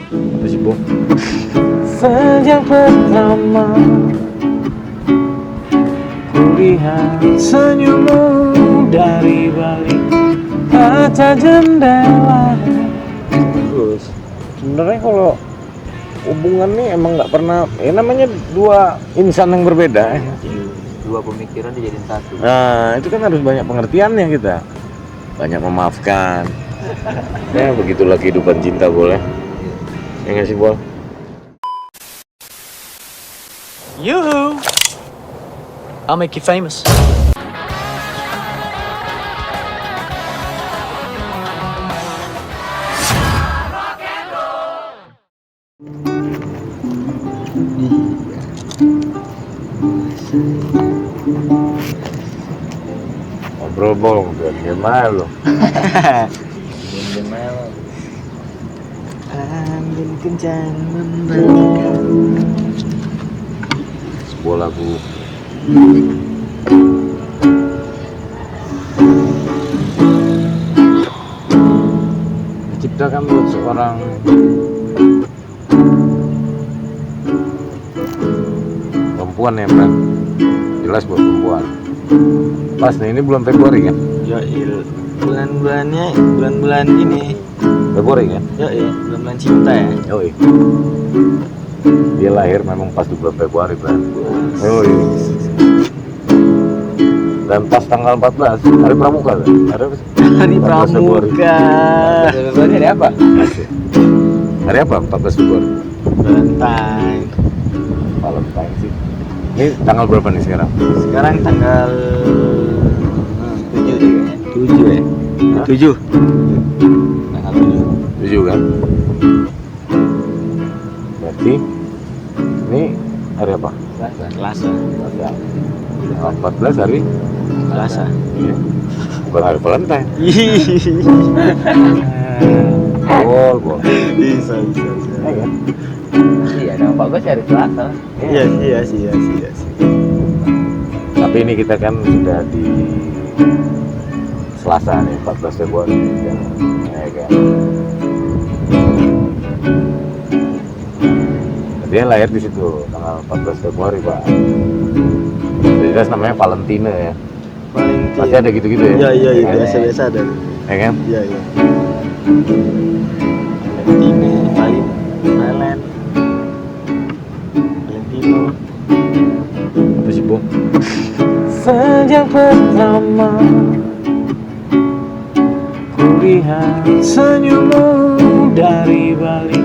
Apa sih, Bung? Sejak pertama kulihat senyummu dari balik kaca jendela. Terus sebenarnya kalau hubungan nih emang nggak pernah, namanya dua insan yang berbeda. Dua pemikiran dijadiin satu. Nah itu kan harus banyak pengertiannya, kita banyak memaafkan. Ya begitulah kehidupan cinta, boleh ya nggak sih, Bol? Yoo-hoo! I'll make you famous. Ngobrol, Bol, gimana lo? Gimana? Angin kencang membakar. Sebuah lagu diciptakan buat seorang perempuan ya, Bang. Jelas buat perempuan. Pas nih, ini bulan Februari kan? Ya bulan-bulannya bulan-bulan ini. Februari kan? Ya bulan-bulan cinta ya. Yoi. Dia lahir memang pas di bulan Februari, Bang. Yoi. Dan pas tanggal 14 hari Pramuka kan? Hari 14 Februari. Pramuka. Februari hari apa? Hari apa? 14 Februari. Valentine. Valentine sih. Ini tanggal berapa nih sekarang? Sekarang tanggal 7 deh kayaknya. 7 ya? Hah? 7. Tanggal 7. 7 kan? Berarti ini hari apa? Selasa. 14 hari? Selasa. Iya. Bukan hari Valentine. Bol. Bisa. Ya kan? Iya, nama Pak Gos hari Selasa. Iya sih. Tapi ini kita kan sudah di Selasa nih, 14 Februari ya kan? Dia lahir di situ tanggal 14 Februari, Pak. Jadi namanya Valentine ya. Valentine. Pasti ada gitu-gitu ya. Iya, Ya kan? biasa ada. Ya kan? Iya. Valentine, Valentino. Apa sih, Bung? Sejak pertama kulihat senyummu dari balik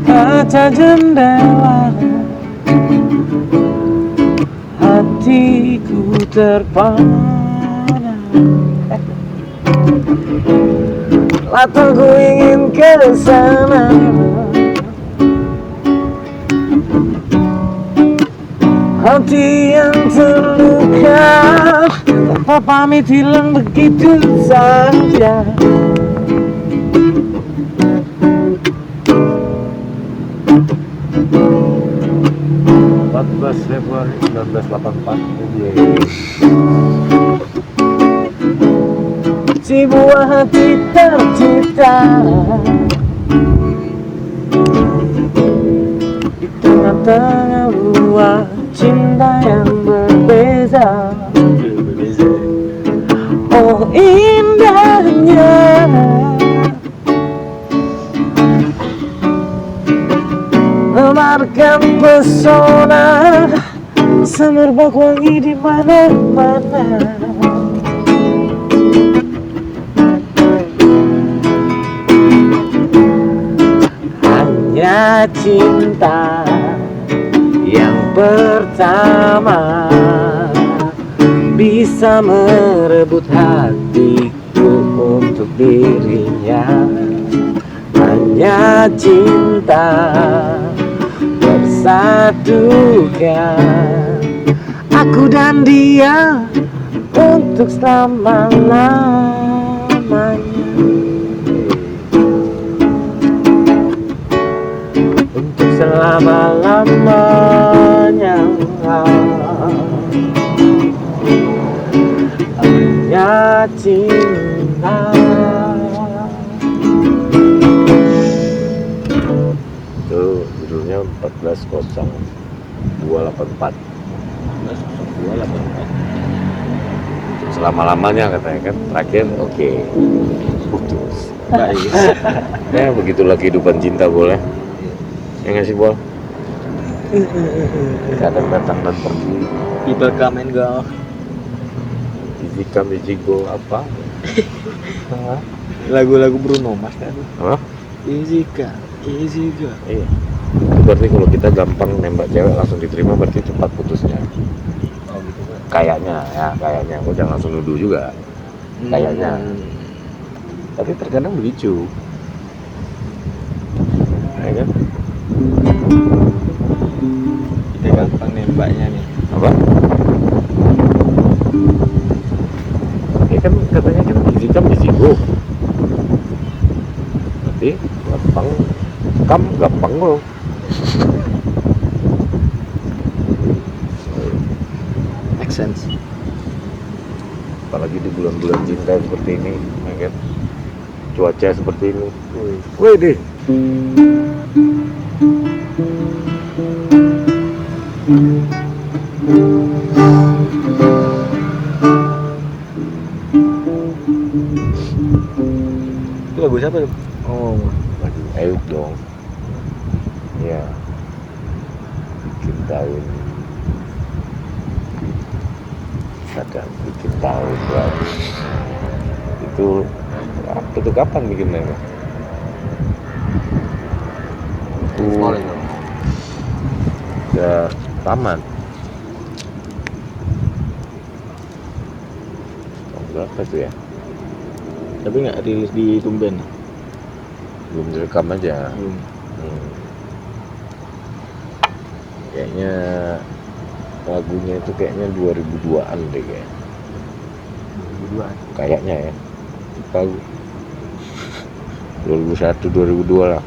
kaca jendela, hatiku terpana. Mataku ingin ke sana, hati yang terluka tanpa pamit hilang begitu saja. Februari 1984. Si buah hati tercipta di tengah-tengah luar cinta yang berbeza. Oh indahnya memarkan pesona semerbak wangi di mana-mana. Hanya cinta yang pertama bisa merebut hatiku untuk dirinya. Hanya cinta bersatukan aku dan dia untuk selama-lamanya. Untuk selama-lamanya. Hanya cinta. 11.0284. 11.0284. Selama-lamanya katanya kan, terakhir oke, putus. Baik. Ya begitulah kehidupan cinta boleh. Ya nggak sih Bol? Kadang datang dan pergi. People come and go. Easy come easy go apa? Lagu-lagu Bruno Mars kan. Apa? Easy come, easy go. Iya. Itu berarti kalau kita gampang nembak cewek langsung diterima berarti cepat putusnya. Oh gitu Pak. Kayaknya ya, kayaknya. Aku jangan langsung nuduh juga. Kayaknya. Tapi terkadang begitu. Ya kan? Kita gampang nembaknya nih. Apa? Ya kan katanya kan easy come easy go. Berarti gampang loh. Make sense. Apalagi di bulan-bulan cinta seperti ini, ya kan? Cuaca seperti ini. Wih deh. Itu lagu siapa tuh? Oh, Waduh, ayo dong. Ya. Bikin tahun. Kadang bikin tahun baru. Itu kapan bikinnya? sekolah itu. Udah tamat. Tahun berapa tuh ya? Tapi nggak rilis di Tumben. Belum direkam aja. Belum. Kayaknya lagunya itu kayaknya 2002-an deh kayaknya. 2002. Kayaknya ya. Tahu. 2001 2002 lah.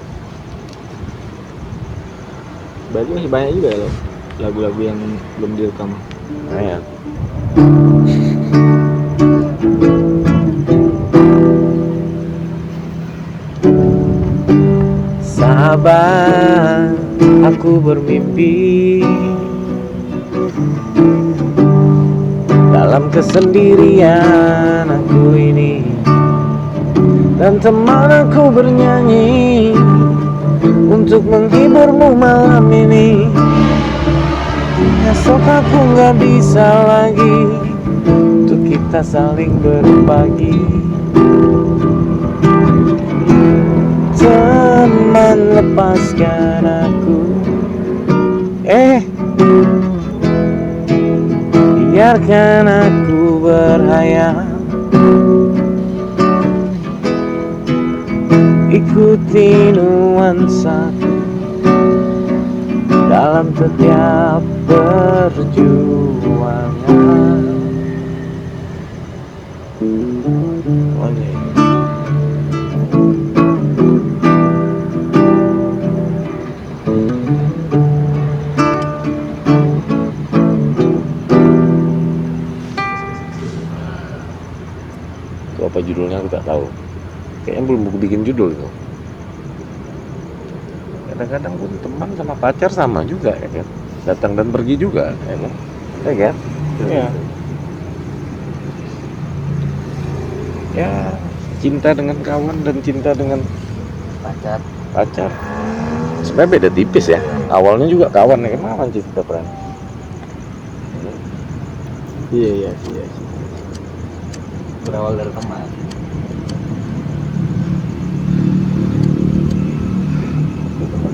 Berarti masih banyak juga ya loh lagu-lagu yang belum direkam. Nah ya. Sahabat, aku bermimpi dalam kesendirian aku ini, dan teman aku bernyanyi untuk menghiburmu malam ini. Esok aku gak bisa lagi untuk kita saling berbagi. Teman, lepaskan aku. Biarkan aku berhayal, ikuti nuansaku dalam setiap perjuangan. Oh, iya. Itu apa judulnya aku tak tahu. Kayaknya belum bikin judul itu. Kadang-kadang pun teman sama pacar sama juga ya kan, datang dan pergi juga ya kan, ya kan, ya. Ya cinta dengan kawan dan cinta dengan pacar sebenarnya beda tipis ya. Awalnya juga kawan ya, emang cinta peran. Iya. Berawal dari teman.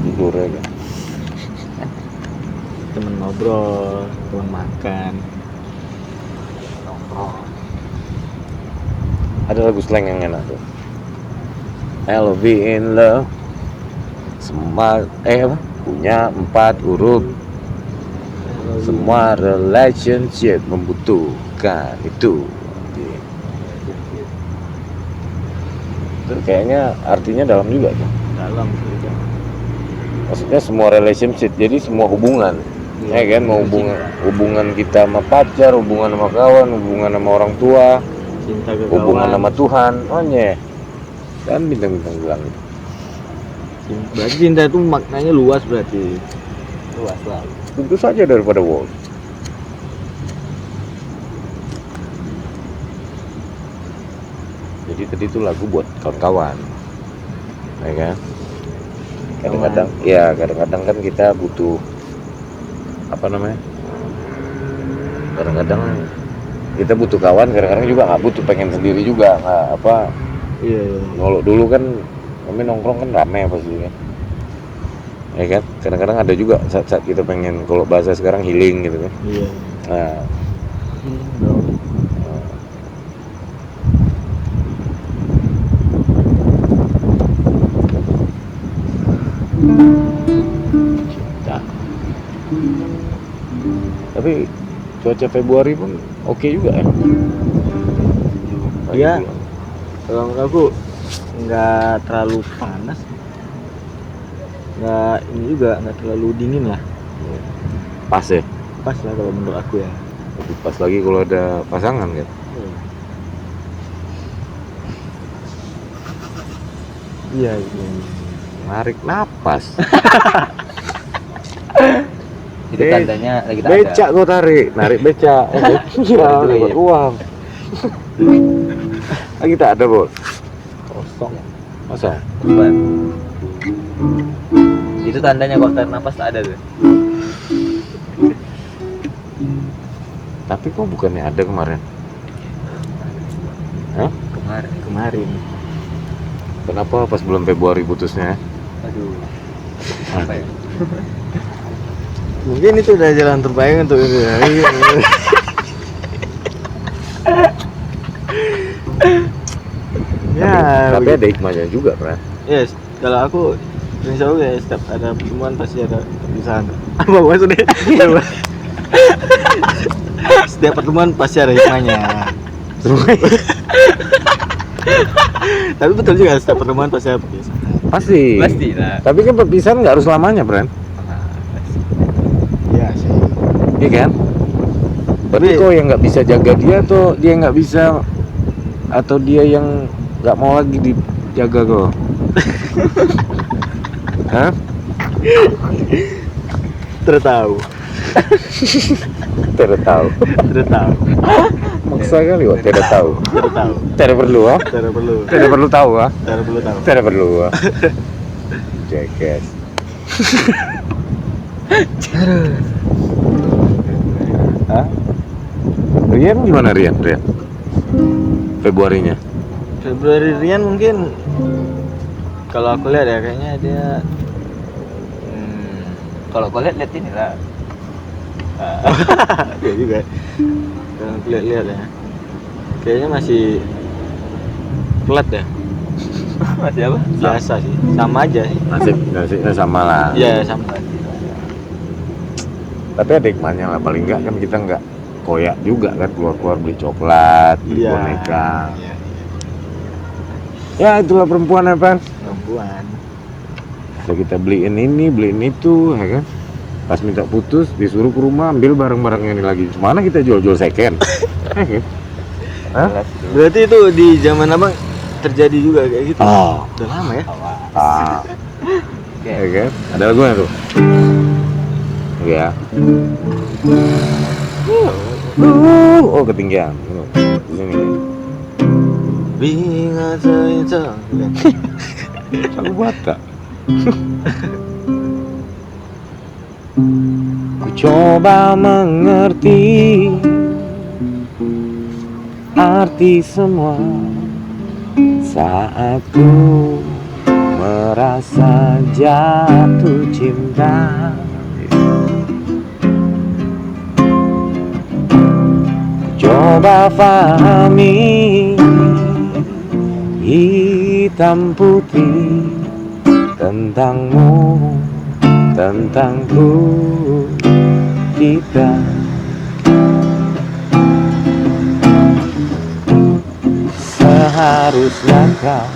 Tidur ya kan. Temen ngobrol, temen makan. Ada lagu slang yang enak tuh, I'll be in love punya 4 huruf. Semua relationship membutuhkan itu. Itu kayaknya artinya dalam juga tuh. Dalam juga. Maksudnya semua relationship, jadi semua hubungan. Ya kan, mau hubungan kita sama pacar, hubungan sama kawan, hubungan sama orang tua, Cinta ke hubungan kawan. sama Tuhan. Oh nye. Kan bintang-bintang bilang gitu. Berarti cinta itu maknanya luas berarti. luas lah. Tentu saja daripada Wolf. Jadi tadi itu lagu buat kawan-kawan, ya kan? Kadang-kadang kan kita butuh apa namanya? Kadang-kadang kita butuh kawan, kadang-kadang juga nggak butuh, pengen sendiri juga, nggak apa. Iya. Kalau dulu kan kami nongkrong kan rame pasti kan, ya kan? Kadang-kadang ada juga saat-saat kita pengen, kalau bahasa sekarang healing gitu kan. Iya. Nah, cinta. Tapi cuaca Februari pun oke juga ya. Iya. Kalau menurut aku nggak terlalu panas, nggak ini juga nggak terlalu dingin lah. Pas ya. Pas lah kalau menurut aku ya. Lebih pas lagi kalau ada pasangan kan. Iya. Iya. Narik napas. Itu tandanya lagi tak ada. Becak kau tarik, narik becak. Iya, dapat uang. Lagi tak ada bos. Kosong. Masa? Bukan. Itu tandanya kok tarik napas tak ada tuh. Tapi kok bukannya ada kemarin? Hah? Kemarin. Kenapa pas bulan Februari putusnya? Aduh. Apa ya? Mungkin itu udah jalan terbaik untuk itu ya. Tapi ada hikmahnya juga kan? Yes, kalau aku prinsip aku ya setiap ada pertemuan pasti ada perpisahan. Apa maksudnya? Setiap pertemuan pasti ada hikmahnya. Tapi betul juga setiap pertemuan pasti ada perpisahan. Pasti. Pasti lah. Tapi kan perpisahan nggak harus lamanya, Bran. Iya sih. Iya kan? Berarti kok yang nggak bisa jaga dia, atau dia nggak bisa, atau dia yang nggak mau lagi dijaga kok? Hah? Tertahu. Tidak tahu. Tidak tahu. Maksa kali kok tidak tahu. Tidak tahu. Tidak perlu, ah. Tidak perlu. Tidak perlu tahu, ah. Tidak perlu tahu. Tidak perlu, ah. Jackass. Hah? Rian gimana Rian? Februarinya? Februari Rian mungkin kalau aku lihat ya kayaknya dia Kalau kau lihat ini lah. ya juga. Kalau aku lihat ya kayaknya masih flat ya. Masih apa? Biasa sih, sama aja sih. Nasibnya sama lah. Iya sama. Tapi ada hikmahnya lah, paling enggak kan kita enggak koyak juga kan, keluar beli coklat, beli boneka. Iya. Ya itulah perempuan ya Pan. Perempuan. Bisa kita beliin ini, beliin itu, ya kan? Pas minta putus disuruh ke rumah ambil barang-barang ini lagi. Mana kita jual second? Hah? Berarti itu di zaman abang terjadi juga kayak gitu? Oh. Udah lama ya? Oke. Ya kan? Ada lagunya tuh. Ya. Oh ketinggian. Ini. Ingat saya. Aku Batak. Ku coba mengerti arti semua saat ku merasa jatuh cinta. Ku coba pahami hitam putih tentangmu, tentangku, kita. Seharusnya kau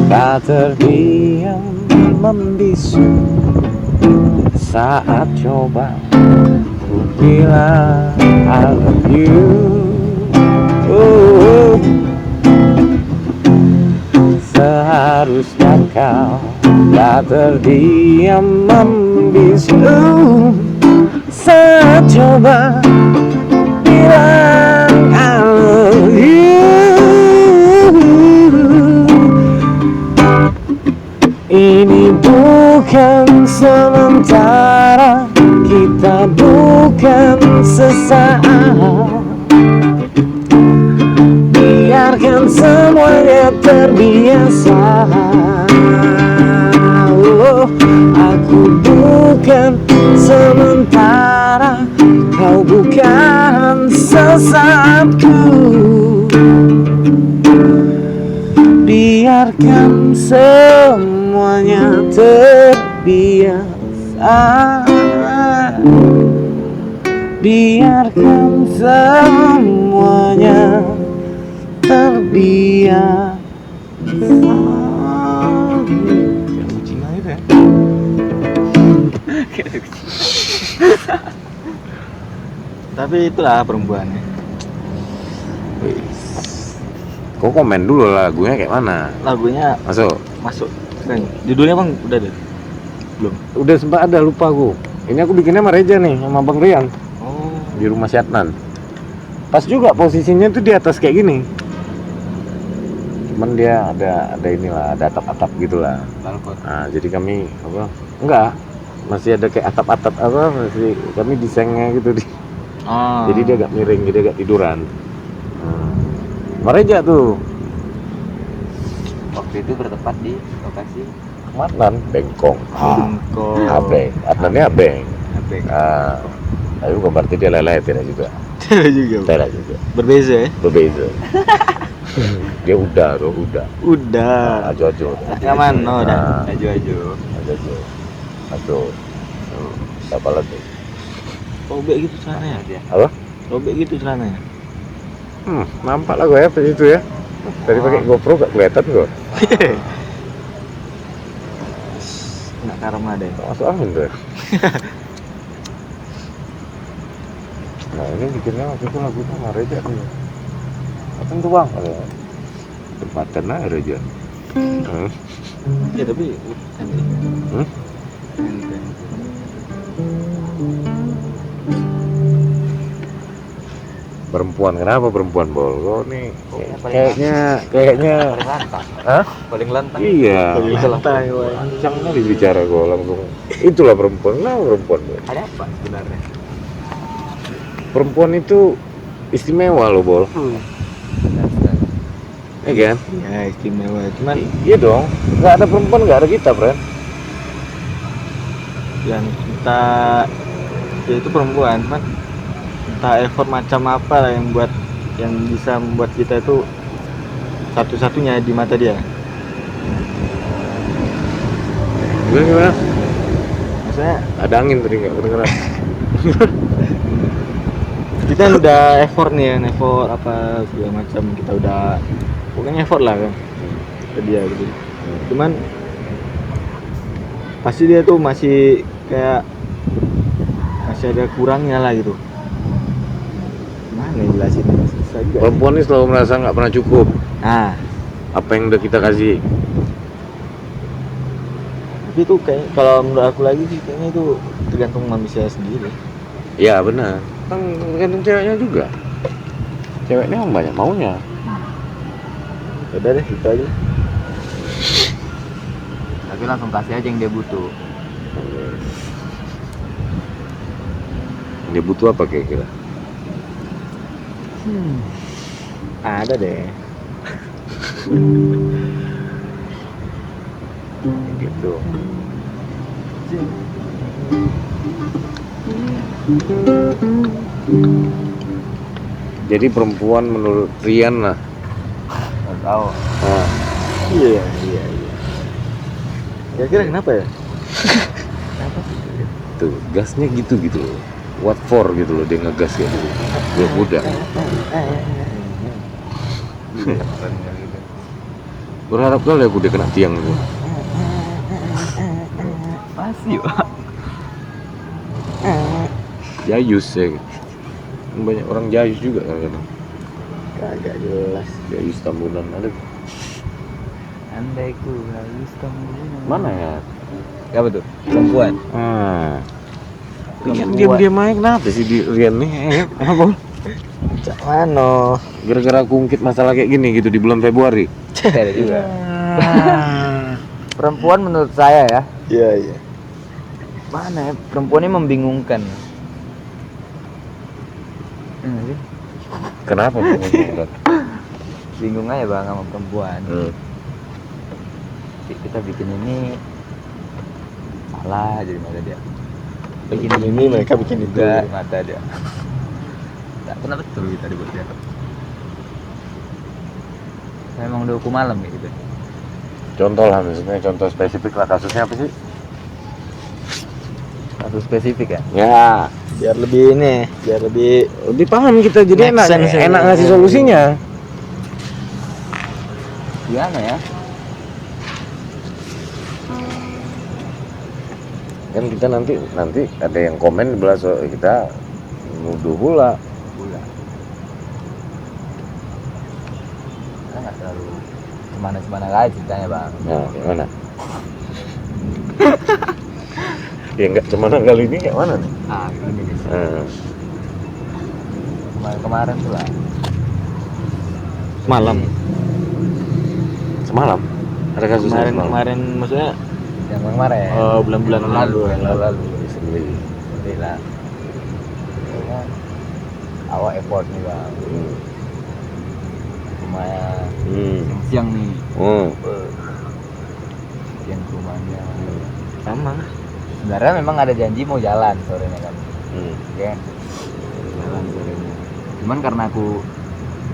tak terdiam membisu saat coba ku bilang I love you. Seharusnya kau tak terdiam membisu miss you. Saat coba bilang I love you. Ini bukan sementara, kita bukan sesaat. Biarkan semuanya terbiasa. Oh, aku bukan sementara, kau bukan sesaatku. Biarkan semuanya terbiasa. Biarkan semuanya terbiasa. Kayak kucing aja ya. Tapi itulah perempuannya. Kau komen dulu lagunya kayak mana? Lagunya Masuk. keren. Judulnya bang udah deh. Belum. Udah sempat ada, lupa aku. Ini aku bikinnya sama Reja nih, sama Bang Rian Oh. di rumah Syatnan. Pas juga posisinya tuh di atas kayak gini. Cuman dia ada inilah, ada atap-atap gitulah. Balkon. Nah, jadi kami apa? Enggak. Masih ada kayak atap-atap apa, masih kami desainnya gitu di. Oh. Jadi dia agak miring, jadi agak tiduran. Mareja tuh. Waktu itu bertempat di lokasi Matnan, Bengkong. Bengkong. Abeng. Atlannya Abeng. Abeng. Tapi bukan berarti dia leleh tidak juga. Cewek juga. Bang. Tidak juga. Berbeza ya? Berbeza. Dia udah. Udah. Ajo-ajo. Nyaman, no, udah. Aju. Ajo-ajo. Ajo. Apa lagi? Robek gitu celananya. Apa? Robek gitu celananya. Nampak lah gue ya itu ya. Tadi pakai GoPro gak kelihatan gue. Nggak karma deh. Masuk angin tuh. Nah ini bikinnya waktu itu lagunya sama Reja nih. Apa tuh bang? Tempatan lah Reja. Ya tapi Perempuan, kenapa perempuan Bol? Kok nih kayaknya paling lantang. Hah? Paling lantang. Iya. santai, woy. Lancangnya dibicara gue langsung. Itulah perempuan, perempuan Bol. Ada apa sebenarnya? Perempuan itu istimewa loh Bol. Iya kan? Ya istimewa. Cuman Iya dong. Nggak ada perempuan nggak ada kita, friend. yang kita ya itu perempuan, cuman entah effort macam apa lah yang bisa membuat kita itu satu-satunya di mata dia. Gimana? Maksudnya Ada angin tadi nggak kedengeran? kita udah effort nih kan, effort apa segala macam, kita udah pokoknya effort lah kan ke dia gitu. Cuman pasti dia tuh masih kayak masih ada kurangnya lah gitu. Mana jelasin, susah juga. Perempuan ini selalu merasa nggak pernah cukup. Nah, Apa yang udah kita kasih? tapi itu kayak kalau menurut aku lagi sih kayaknya itu tergantung manusia sendiri. Ya benar. Kan tergantung ceweknya juga. Ceweknya kan banyak maunya. Udah deh, gitu aja. Tapi langsung kasih aja yang dia butuh. Dia butuh apa kira-kira? Ada deh. Gitu. Jadi perempuan menurut Rian lah. Nggak tahu. Nah, Iya. Kira-kira kenapa ya? tuh gasnya gitu loh. What for gitu loh, dia ngegas kayak gitu. Belum muda. Berharap kali aku dia kena tiang gitu. Pasti Pak. Jayus ya. Banyak orang jayus juga kadang-kadang. Kagak jelas. Jayus Tambunan ada. Andai ku harus kamu. Mana ya? Apa tuh? Perempuan. Rian diam-diam aja kenapa sih di Rian nih? Apa? Cak mano. Gara-gara aku ungkit masalah kayak gini gitu di bulan Februari. Ada juga. Perempuan menurut saya ya, Iya. mana ya? Perempuan ini membingungkan. Sih? Kenapa membingungkan? Bingung aja bang sama perempuan. Kita bikin ini salah jadi mata dia. Bikin ini mereka bikin itu. Juga mata dia. Tak pernah betul kita dibuat dia. Memang udah hukum malam gitu. Contoh lah, maksudnya contoh spesifik lah, kasusnya apa sih? Kasus spesifik ya. Ya, Biar lebih ini, biar lebih lebih paham kita, jadi Make sense ya. enak ngasih solusinya. Gimana ya? Kan kita nanti ada yang komen di belah kita nuduh pula. Kita nggak terlalu semana lagi ceritanya bang. Nah, gimana? Ya enggak cemana kali ini kayak mana nih? Gini guys. Kemarin tuh lah. malam. Semalam ada kasus Kemarin maksudnya Yang kemarin. oh bulan-bulan lalu. lalu. sendiri. Alhamdulillah. Pokoknya awal effort nih bang. Lumayan. Siang nih. Siang ke rumahnya. Sama. Sebenarnya memang ada janji mau jalan sorenya kan. Oke. Jalan sorenya. Cuman karena aku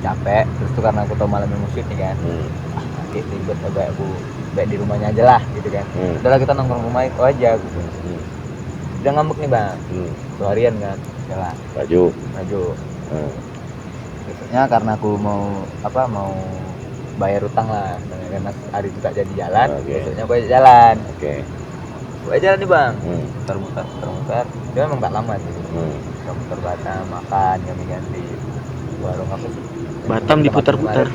capek, terus tuh karena aku tau malamnya mau shoot nih kan. Nanti ribet baik aku baik di rumahnya aja lah gitu kan. Udahlah kita nongkrong rumah itu aja gitu. Udah ngambek nih bang. Seharian kan. Jalan. Baju. Besoknya karena aku mau bayar utang lah karena hari itu tak jadi jalan. Besoknya aku ajak jalan. Aku ajak jalan nih bang. Muter-muter. Dia memang tak lama sih. Muter Batam, makan ganti warung apa sih? Batam diputar-putar.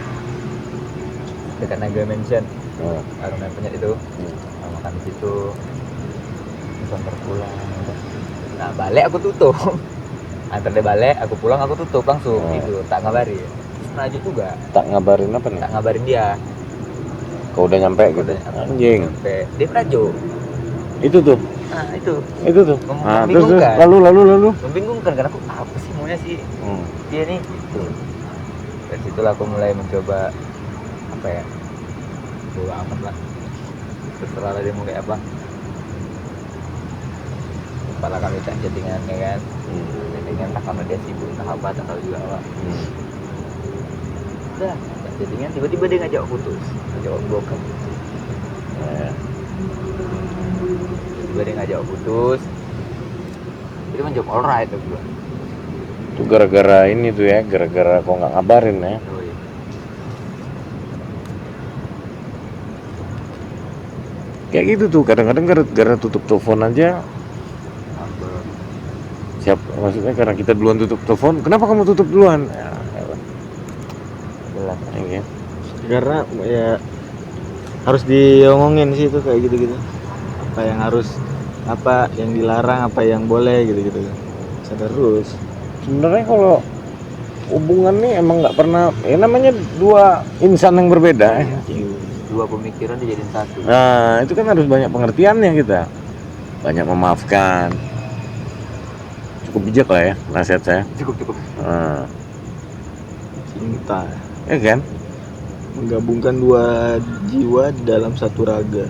Dekat Naga Mansion. Warung yang punya itu. Makan di situ. Terus pulang. Nah balik aku tutup. Antar dia balik, aku pulang aku tutup langsung gitu, tak ngabari. Terus Najib juga. Tak ngabarin apa nih? Tak ngabarin dia. Kau udah nyampe gitu. Anjing. Sampai dia Prajo. Itu tuh. Nah itu Terus membingungkan. lalu. Membingungkan karena aku apa sih maunya sih dia nih gitu. Dari situlah aku mulai mencoba apa ya, bola amat lah, terserah dia mau kayak apa. Kepala kami tak chattingan ya kan, chattingan tak karena dia sibuk tak apa tak tahu juga apa. Udah tak chattingan tiba-tiba dia ngajak putus, ngajak blokan. Tiba dia ngajak putus, dia menjawab alright tuh gua. Itu gara-gara ini tuh ya, gara-gara kau nggak ngabarin ya. Kayak gitu tuh, kadang-kadang gara-gara tutup telepon aja. Maksudnya karena kita duluan tutup telepon, kenapa kamu tutup duluan? Ya, jelas ya. Karena ya harus diomongin sih itu kayak gitu-gitu. Apa yang harus, apa yang dilarang, apa yang boleh gitu-gitu. Terus sebenarnya kalau hubungan nih emang nggak pernah, ya namanya dua insan yang berbeda. Dua pemikiran dijadiin satu. Nah itu kan harus banyak pengertiannya kita, banyak memaafkan. Cukup bijak lah ya nasihat saya. Cukup. cinta, Ya kan? menggabungkan dua jiwa dalam satu raga.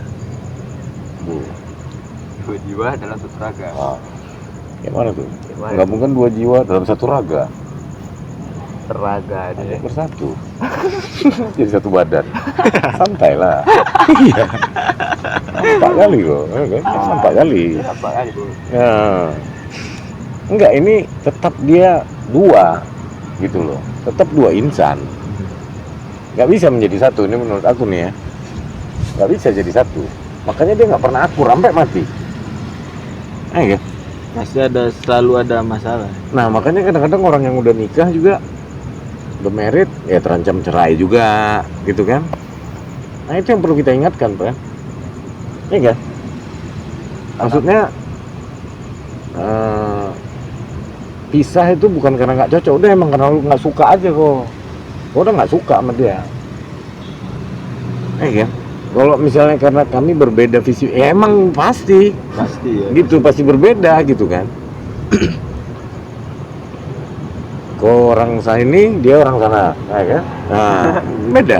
Dua jiwa dalam satu raga. Gimana tuh? Menggabungkan dua jiwa dalam satu raga. Teraga deh. Bersatu. Jadi satu badan. Santai lah. Iya. 4 kali kok. Kan 4 kali. Apa kali bu? Ya. Enggak, ini tetap dia dua gitu loh. Tetap dua insan. Nggak bisa menjadi satu, ini menurut aku nih ya. Nggak bisa jadi satu. Makanya dia nggak pernah akur sampai mati. Ya. Pasti selalu ada masalah. Nah makanya kadang-kadang orang yang udah nikah juga, udah married, ya terancam cerai juga gitu kan. Nah itu yang perlu kita ingatkan, Pak. Iya kan? Maksudnya pisah itu bukan karena nggak cocok, udah emang karena lu nggak suka aja kok. Kau udah nggak suka sama dia. Ya. Kalau misalnya karena kami berbeda visi, ya emang pasti Pasti ya. gitu, pasti berbeda gitu kan. Kau orang sana ini, dia orang sana, ya kan? Nah, beda.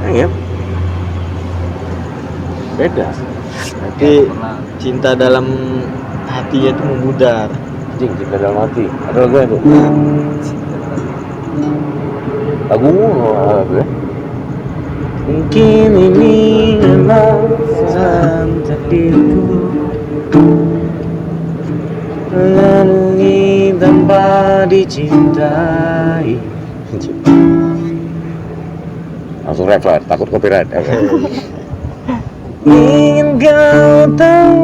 Ya, beda. Tapi cinta dalam hatinya itu memudar. Anjing, cinta dalam hati. Ada lagu itu. Lagu apa ya? Mungkin ini memang takdirku, melalui tanpa dicintai. Langsung refleks, takut copyright. Ingin kau tahu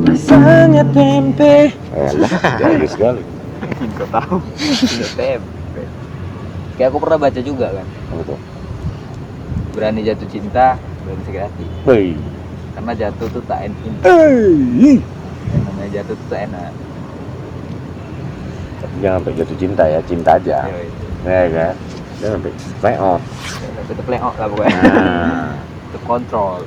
rasanya tempe. Jauh sekali. Kau tahu. Udah tempe. Kayak aku pernah baca juga kan. Apa tuh? Berani jatuh cinta, berani sakit hati. Hei. Karena jatuh tuh tak enak. Hei. Yang namanya jatuh tuh tak enak. Tapi jangan sampai jatuh cinta ya, cinta aja. Yoi. Ya kan? Jangan sampai play off. Tetep play out lah pokoknya. Nah. Tetep kontrol.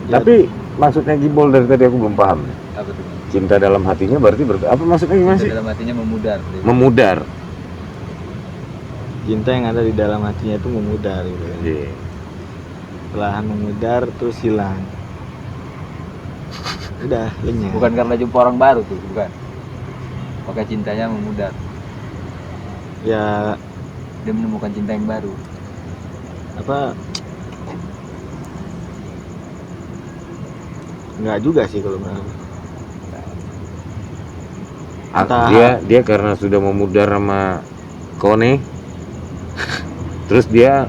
Tapi maksudnya Gibol dari tadi aku belum paham. Apa tuh? Cinta dalam hatinya berarti apa maksudnya gimana sih? Dalam hatinya memudar. Memudar. Cinta yang ada di dalam hatinya itu memudar gitu kan. Iya. Perlahan memudar terus hilang. Udah lenyap. Bukan karena jumpa orang baru tuh, bukan. Maka cintanya memudar. Ya Dia menemukan cinta yang baru. apa? Enggak juga sih kalau menurut aku. Entah. Dia karena sudah memudar sama Kone, terus dia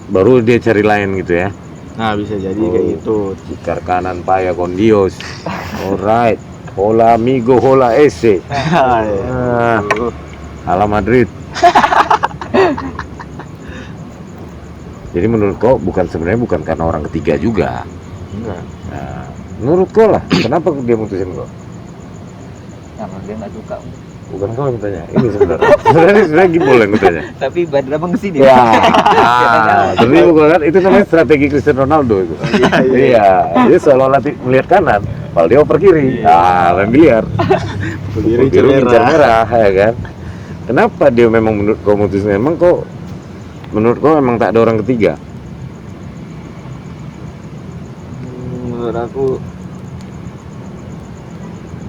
baru dia cari lain gitu ya. Nah bisa jadi kayak gitu. Cikar kanan paya con Dios. Alright. Hola amigo, hola ese. Ah, ala Madrid. Jadi menurut kau sebenarnya bukan karena orang ketiga juga. Enggak. Nah, menurut kau lah, kenapa dia mutusin kau? Karena dia nggak suka. Bukan kau yang tanya, ini sebenarnya. sebenarnya Gibol yang tanya. Tapi Badra bang kesini. Ya, tapi bukan kan itu namanya strategi Cristiano Ronaldo itu. Iya, dia seolah-olah melihat kanan, padahal dia oper kiri. Main biliar. Berdiri Biru ngincar merah. merah, ya kan? Kenapa dia memang menurut kau mutusin? Emang kok menurut kau emang tak ada orang ketiga? Menurut aku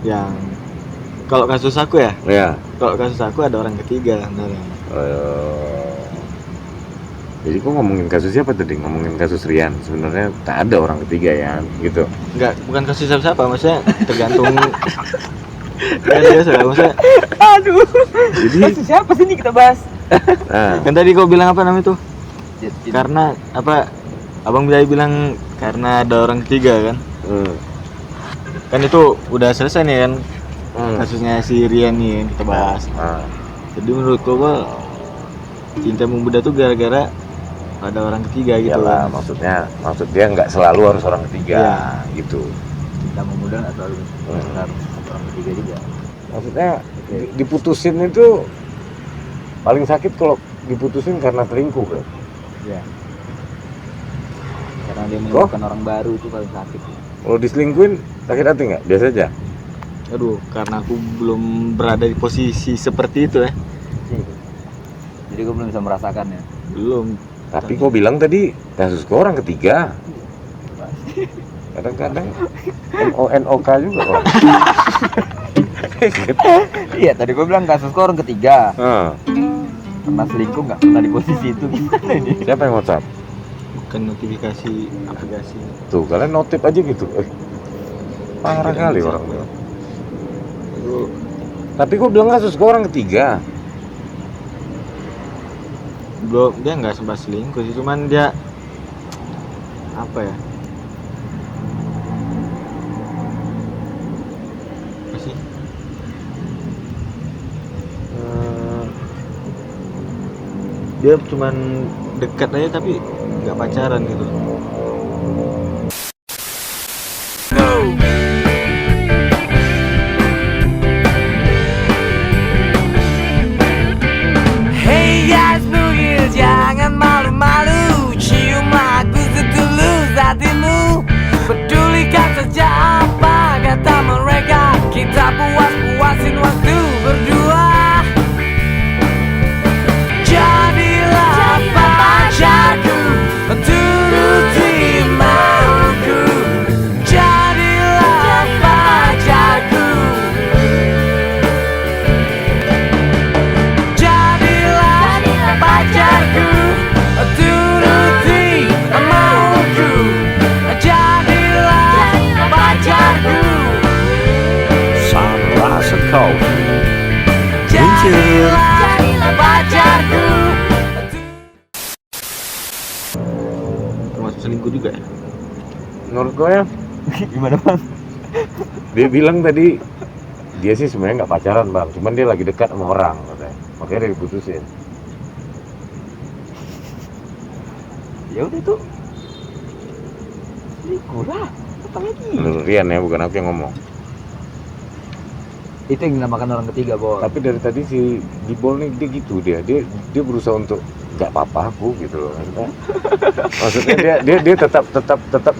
yang kalau kasus aku ya, Ya. kalau kasus aku ada orang ketiga sebenarnya. Jadi kok ngomongin kasus siapa tadi? Ngomongin kasus Rian. Sebenarnya tak ada orang ketiga ya, gitu. Enggak, bukan kasus siapa-siapa, maksudnya tergantung. Ya biasa lah, maksudnya. Aduh. Jadi, Siapa sih ini kita bahas? nah, Kan tadi kau bilang apa namanya tuh? Cinta. Karena apa? Abang Bilal bilang karena ada orang ketiga kan? Kan itu udah selesai nih kan kasusnya si Rian nih yang kita bahas. Jadi menurut gua Bal, cinta memudar tuh gara-gara ada orang ketiga gitu. Iyalah, maksud dia nggak selalu harus orang ketiga, gitu. Cinta memudar nggak selalu harus orang ketiga juga. Maksudnya diputusin itu paling sakit kalau diputusin karena selingkuh kan? Iya. Karena dia menemukan orang baru itu paling sakit. Kalau diselingkuhin sakit hati nggak? Biasa aja. Aduh, karena aku belum berada di posisi seperti itu ya. Jadi gue belum bisa merasakannya. Belum. Tapi kau bilang tadi kasus kau orang ketiga. Kadang-kadang NONOK juga kok. Iya, tadi gue bilang kasus gue orang ketiga. Ah, Pernah selingkuh nggak pernah di posisi itu. Gimana ini? siapa yang WhatsApp? Bukan notifikasi aplikasi. Tuh, kalian notif aja gitu. Parah kali orang tuh. Aduh, Tapi kau bilang kasus kau orang ketiga. belum, dia nggak sempat selingkuh sih, cuman dia apa ya? Apa sih? Dia cuman dekat aja tapi nggak pacaran gitu. Hey guys, bugil jangan malu-malu, cium lagu setulus hatimu. Pedulikan saja apa kata mereka, kita puas-puasin waktu berdua. Jadilah pacarku, turuti mauku. Jadilah pacarku. Jadilah pacarku, turuti mauku. Jadilah pacarku. Sama rasa kau. Jadilah pacarku. Termasuk selingkuh juga ya? Menurut gue ya, Gimana bang? dia bilang tadi dia sih sebenarnya nggak pacaran bang, cuman dia lagi dekat sama orang katanya, makanya dia diputusin. Ya udah tuh. Selingkuh lah. Apa lagi? Menurut Rian ya, bukan aku yang ngomong. Itu yang dinamakan orang ketiga, Bol. Tapi dari tadi si Gibol nih dia gitu dia berusaha untuk nggak apa-apa aku gitu loh. Maksudnya dia tetap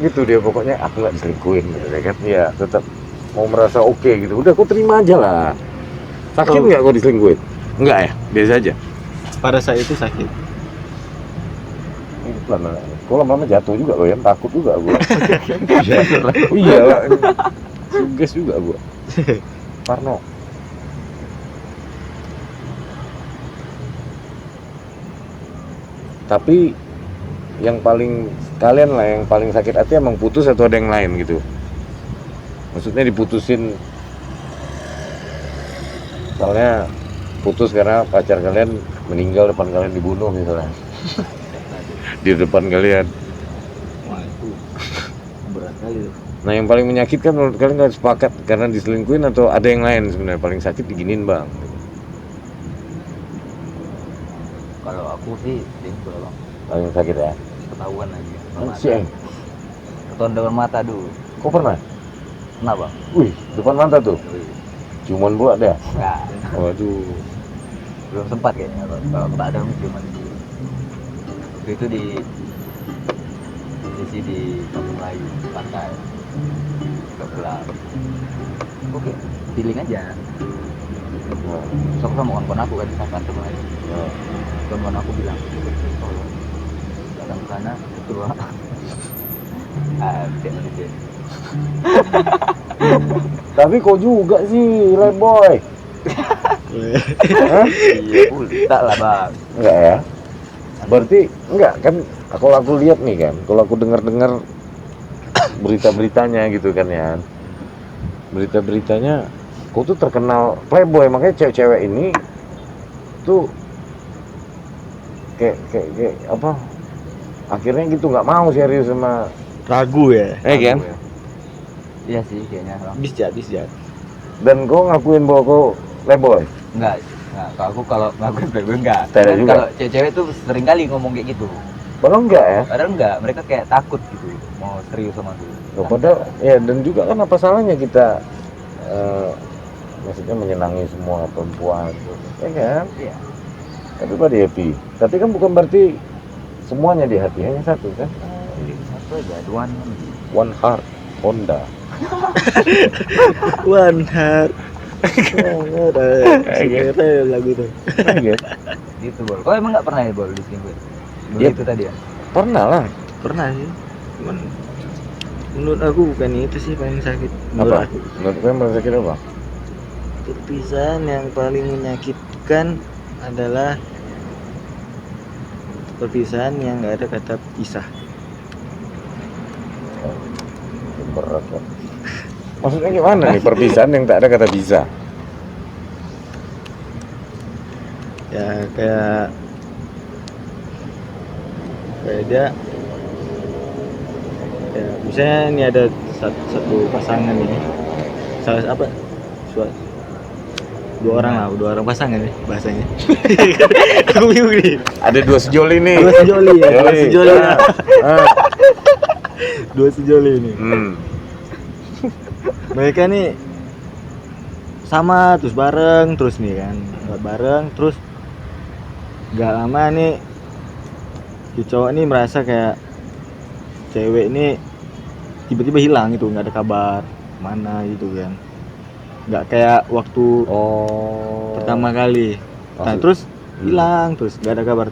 gitu dia, pokoknya aku nggak diselingkuhin gitu kan. Ya tetap mau merasa oke gitu. Udah aku terima aja lah. Sakit nggak kau diselingkuhin? Enggak ya, biasa aja. Pada saat itu sakit. Ini pelan-pelan. Kok lama-lama jatuh juga loh ya, takut juga gua. Iya lah. Suges juga gua. Parno. Tapi yang paling kalian lah yang paling sakit hati emang putus atau ada yang lain gitu? Maksudnya diputusin, misalnya putus karena pacar kalian meninggal depan kalian, dibunuh misalnya di depan kalian. Wah itu berat kali tuh. Nah yang paling menyakitkan menurut kalian, kalian sepakat karena diselingkuhin atau ada yang lain sebenarnya paling sakit diginin bang? Kalau aku sih selingkuh lah, Bang. Paling sakit ya? Ketahuan lagi. Siang. Ketahuan depan mata dulu. Kok pernah? Kenapa? Wih, depan mata tuh. Cuman pula deh. Enggak. Waduh. Belum sempat kayaknya. Kalau tak ada cuma waktu itu di posisi di Kampung Melayu, pantai. Gak gelap. Oke, feeling aja. Nah, So, aku sama kawan aku kan di Kampung Melayu. nah. Kawan aku bilang, tolong datang ke sana, itu lah. Dia manusia. Tapi kok juga sih, Boy? Hah? Iya, tak lah bang. Enggak ya? Berarti enggak kan? Kalau aku lihat nih kan, kalau aku dengar berita-beritanya gitu kan ya, berita-beritanya, kau tuh terkenal playboy, makanya cewek-cewek ini tuh kayak apa? Akhirnya gitu nggak mau serius sama, Ragu ya? kan? Iya sih kayaknya bang. Bisjat. Dan kau ngakuin bahwa kau playboy? Enggak, kalau aku kalau ngakuin playboy enggak. Tidak Dan juga. kalau cewek-cewek tuh sering kali ngomong kayak gitu. Padahal enggak ya? Padahal enggak, mereka kayak takut gitu mau serius sama aku. Loh, padahal ya, dan juga kan apa salahnya kita maksudnya menyenangi semua perempuan, ya kan? Iya. Tapi pada happy. Tapi kan bukan berarti semuanya di hati, hanya satu kan? Satu aja, duaan. One heart, Honda. One heart. Ada lagu tuh. Gitu bol. Kau emang nggak pernah ya bol diselingkuhin? Dulu Yep. itu tadi ya. Pernah lah. Pernah sih. Cuman menurut aku bukan itu sih paling sakit. Apa? Menurut kalian paling sakit apa? Perpisahan yang paling menyakitkan adalah perpisahan yang nggak ada kata pisah. Berat kan? Maksudnya gimana nih perpisahan yang tak ada kata bisa? Ya kayak dia ya, misalnya ini ada satu pasangan ini, salah apa dua orang pasangan nih bahasanya. Aku bingung nih. Ada dua sejoli nih. Dua sejoli ya. Sejoli. Sejoli. Ah. Dua sejoli ini. Hmm. Mereka nih sama terus bareng terus nih kan. Bareng terus gak lama nih si cowok nih merasa kayak cewek ini tiba-tiba hilang gitu, nggak ada kabar mana gitu kan, nggak kayak waktu Oh. pertama kali. Nah Maksud- terus hilang terus nggak ada kabar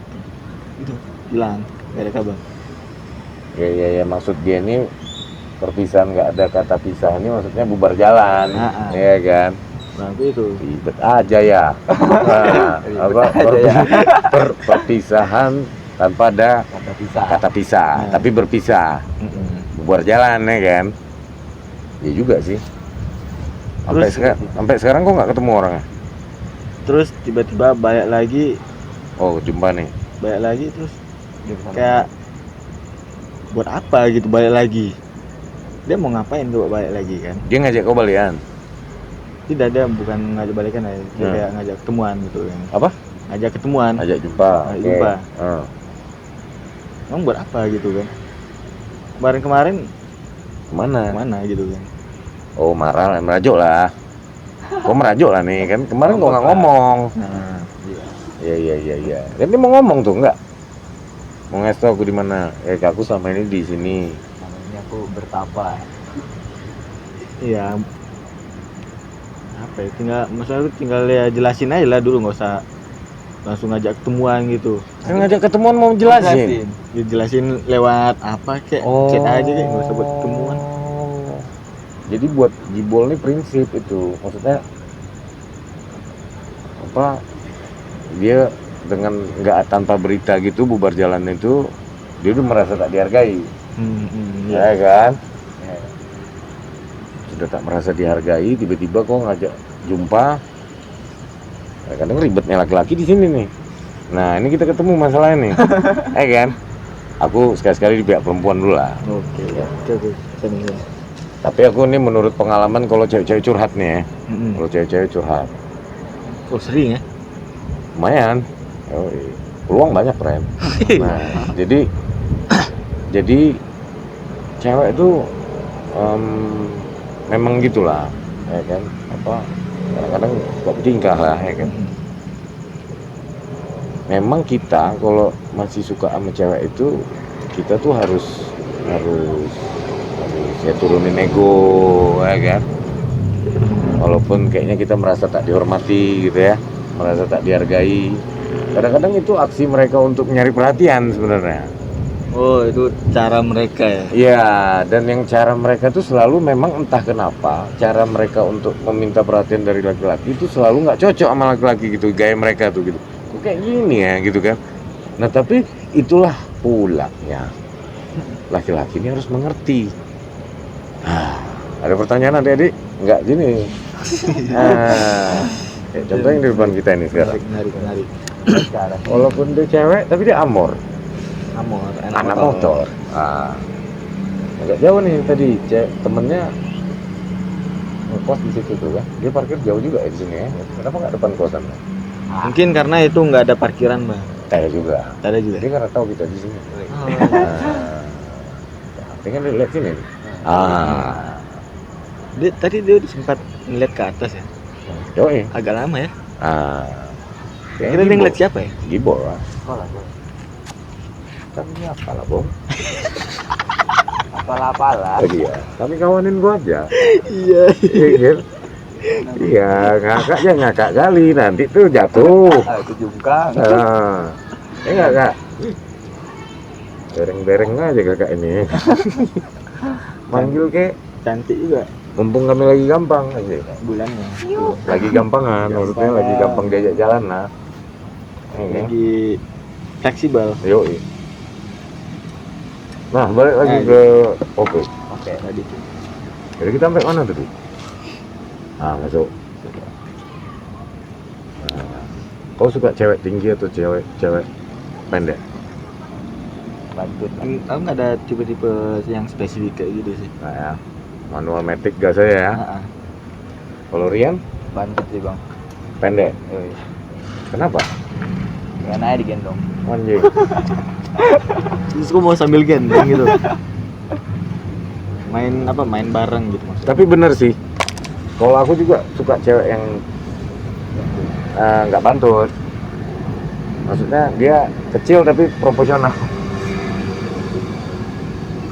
itu, hilang nggak ada kabar. Ya, maksud dia ini perpisahan nggak ada kata pisah ini maksudnya bubar jalan, ya kan? Nah itu Ribet aja ya. Nah, apa perpisahan tanpa ada kata pisah. kata pisah, Nah. tapi berpisah, bubar jalan ya kan? Ya juga sih. Sampai sekarang kok nggak ketemu orangnya? terus tiba-tiba balik lagi, Oh, jumpa nih. balik lagi terus kayak buat apa gitu balik lagi, dia mau ngapain coba balik lagi kan? Dia ngajak kau balikan. Tidak, dia bukan ngajak balikan ya, dia Hmm. kayak ngajak ketemuan gitu kan. Apa? Ngajak ketemuan. Ajak jumpa. Ajak Oke. jumpa. Ah. Emang buat apa gitu kan? Kemarin Kemana? gitu kan? Oh, marah, merajuk lah. Kau merajuk lah nih kan? Kemarin kau nggak ngomong. Nah, Iya. Kan dia mau ngomong tuh enggak? Mau ngasih tau aku di mana? Aku sama ini di sini. Namanya aku bertapa. iya. Apa ya? Tinggal ya jelasin aja lah dulu, nggak usah langsung ngajak ketemuan gitu. Kan ngajak ketemuan mau jelasin. Dijelasin lewat apa kayak chat aja kayak, nggak usah buat ketemuan. Jadi buat Jibol nih prinsip itu, maksudnya apa? Dia dengan nggak tanpa berita gitu bubar jalan itu, dia udah merasa tak dihargai, Iya. ya kan? Sudah tak merasa dihargai, tiba-tiba kok ngajak jumpa. Kadang ribetnya laki-laki di sini nih. Nah ini kita ketemu masalahnya nih, ya kan? Aku sekali-sekali di pihak perempuan dulu lah. Oke. Sini. Tapi aku nih menurut pengalaman kalau cewek-cewek curhat nih ya, kalau cewek-cewek curhat, Oh sering ya? lumayan, peluang banyak Ren. Nah jadi cewek itu memang gitulah, ya kan? Apa kadang-kadang suka bertingkah lah, ya kan? Memang kita kalau masih suka sama cewek itu, kita tuh harus ya turunin ego, ya kan? Walaupun kayaknya kita merasa tak dihormati gitu ya, merasa tak dihargai. Kadang-kadang itu aksi mereka untuk nyari perhatian sebenarnya. Oh itu cara mereka ya? Iya, dan yang cara mereka tuh selalu memang entah kenapa cara mereka untuk meminta perhatian dari laki-laki itu selalu nggak cocok sama laki-laki gitu, gaya mereka tuh gitu. Kok kayak gini ya gitu kan? Nah tapi itulah pulangnya laki-laki ini harus mengerti. Ada pertanyaan adik-adik? Enggak gini. Contohnya di depan kita ini sekarang. Menarik. Sekarang Walaupun dia cewek, tapi dia amor, Amor, anak motor. Agak jauh nih tadi, temennya ngekos di situ tuh kan. Dia parkir jauh juga ya di sini ya. Kenapa nggak depan kosan? Mungkin karena itu nggak ada parkiran bang. Saya juga. Ada juga. Dia karena tahu kita di sini. Tinggal lihat sini. Tadi dia sempat ngeliat ke atas ya. Yoi. Agak lama ya. Kayaknya Kira dia ngeliat siapa ya? Gibol lah. sekolah Bang. Kan ini apalah bong. Apalah. Iya. Kami kawanin gua aja. Iya. Iya. Iya, ngakaknya ngakak kali nanti tuh jatuh. Itu jungkang. Enggak kak. Bereng-bereng aja kakak ini. Manggil kek. Cantik juga Mumpung kami lagi gampang aja. bulannya. Lagi gampangan, maksudnya lagi gampang diajak jalan lah. Lagi fleksibel. Yoi. Nah, balik lagi ke Oke. Oke. Tadi tuh. Jadi kita sampai mana tadi? Masuk. Kau suka cewek tinggi atau cewek pendek? Bantut. Aku nggak ada tipe-tipe yang spesifik kayak gitu sih. Nah ya, manual matic gas saya ya. Kalau Rian Bantut sih Bang. pendek. Yoi. Kenapa? Karena digendong. Anjing. Terus aku mau sambil gendong gitu. main bareng gitu maksudnya. Tapi bener sih, kalau aku juga suka cewek yang nggak bantut. Maksudnya dia kecil tapi proporsional.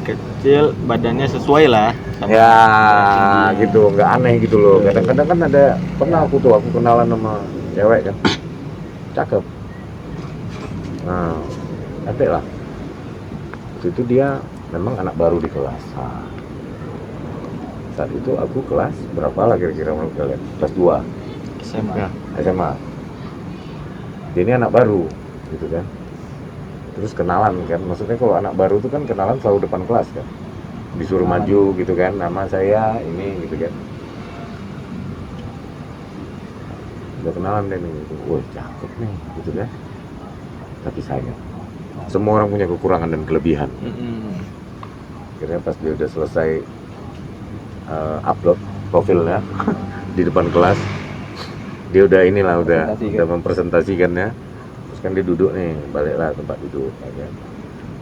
Kecil, badannya sesuai lah sama Ya tingginya. gitu, nggak aneh gitu loh. Kadang-kadang kan ada, pernah aku kenalan sama cewek kan, cakep. Nah, cantik lah. Waktu itu dia memang anak baru di kelas. Nah, saat itu aku kelas berapa lah kira-kira menurut kalian? Kelas 2 SMA. SMA. Dia ini anak baru gitu kan. Terus kenalan kan, maksudnya kalau anak baru itu kan kenalan selalu depan kelas kan, disuruh maju gitu kan, nama saya ini gitu kan. Udah kenalan deh nih gitu, wah cakep nih gitu kan. Tapi sayang, semua orang punya kekurangan dan kelebihan. Akhirnya pas dia udah selesai upload profilnya di depan kelas, dia udah inilah udah mempresentasikannya. Terus kan dia duduk nih, baliklah tempat duduk ya kan.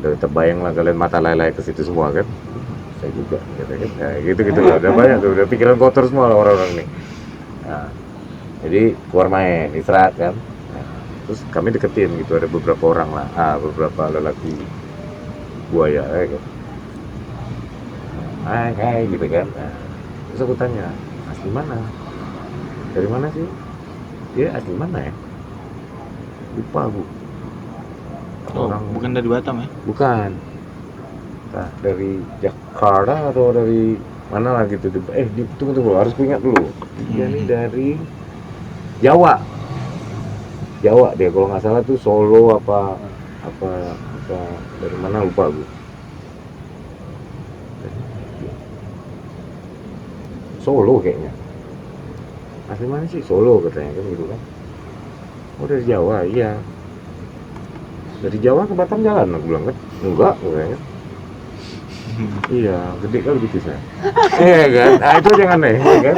Udah terbayang lah kalian mata lelai ke situ semua kan. Saya juga gitu kan. Nah, gitu lah, udah banyak tuh, udah pikiran kotor semua lah orang-orang nih. Nah, jadi keluar main, istirahat kan. Nah, terus kami deketin gitu, ada beberapa orang lah, beberapa lelaki buaya ya kan. Hai gitu kan. Nah, terus aku tanya, asli mana? Dari mana sih? Dia asli mana ya? Lupa aku. Bukan dari Batam ya? Bukan. Nah, dari Jakarta atau dari mana lah gitu. Tunggu, harus ku ingat dulu. Dia nih dari Jawa dia, kalau nggak salah tuh Solo apa dari mana lupa aku. Solo kayaknya. Asli mana sih? Solo katanya kan gitu kan. Oh dari Jawa, iya. Dari Jawa ke Batam jalan, aku bilang kan. Enggak, katanya. Iya, gede kali betisnya. Iya kan? Nah itu aja yang aneh, ya kan?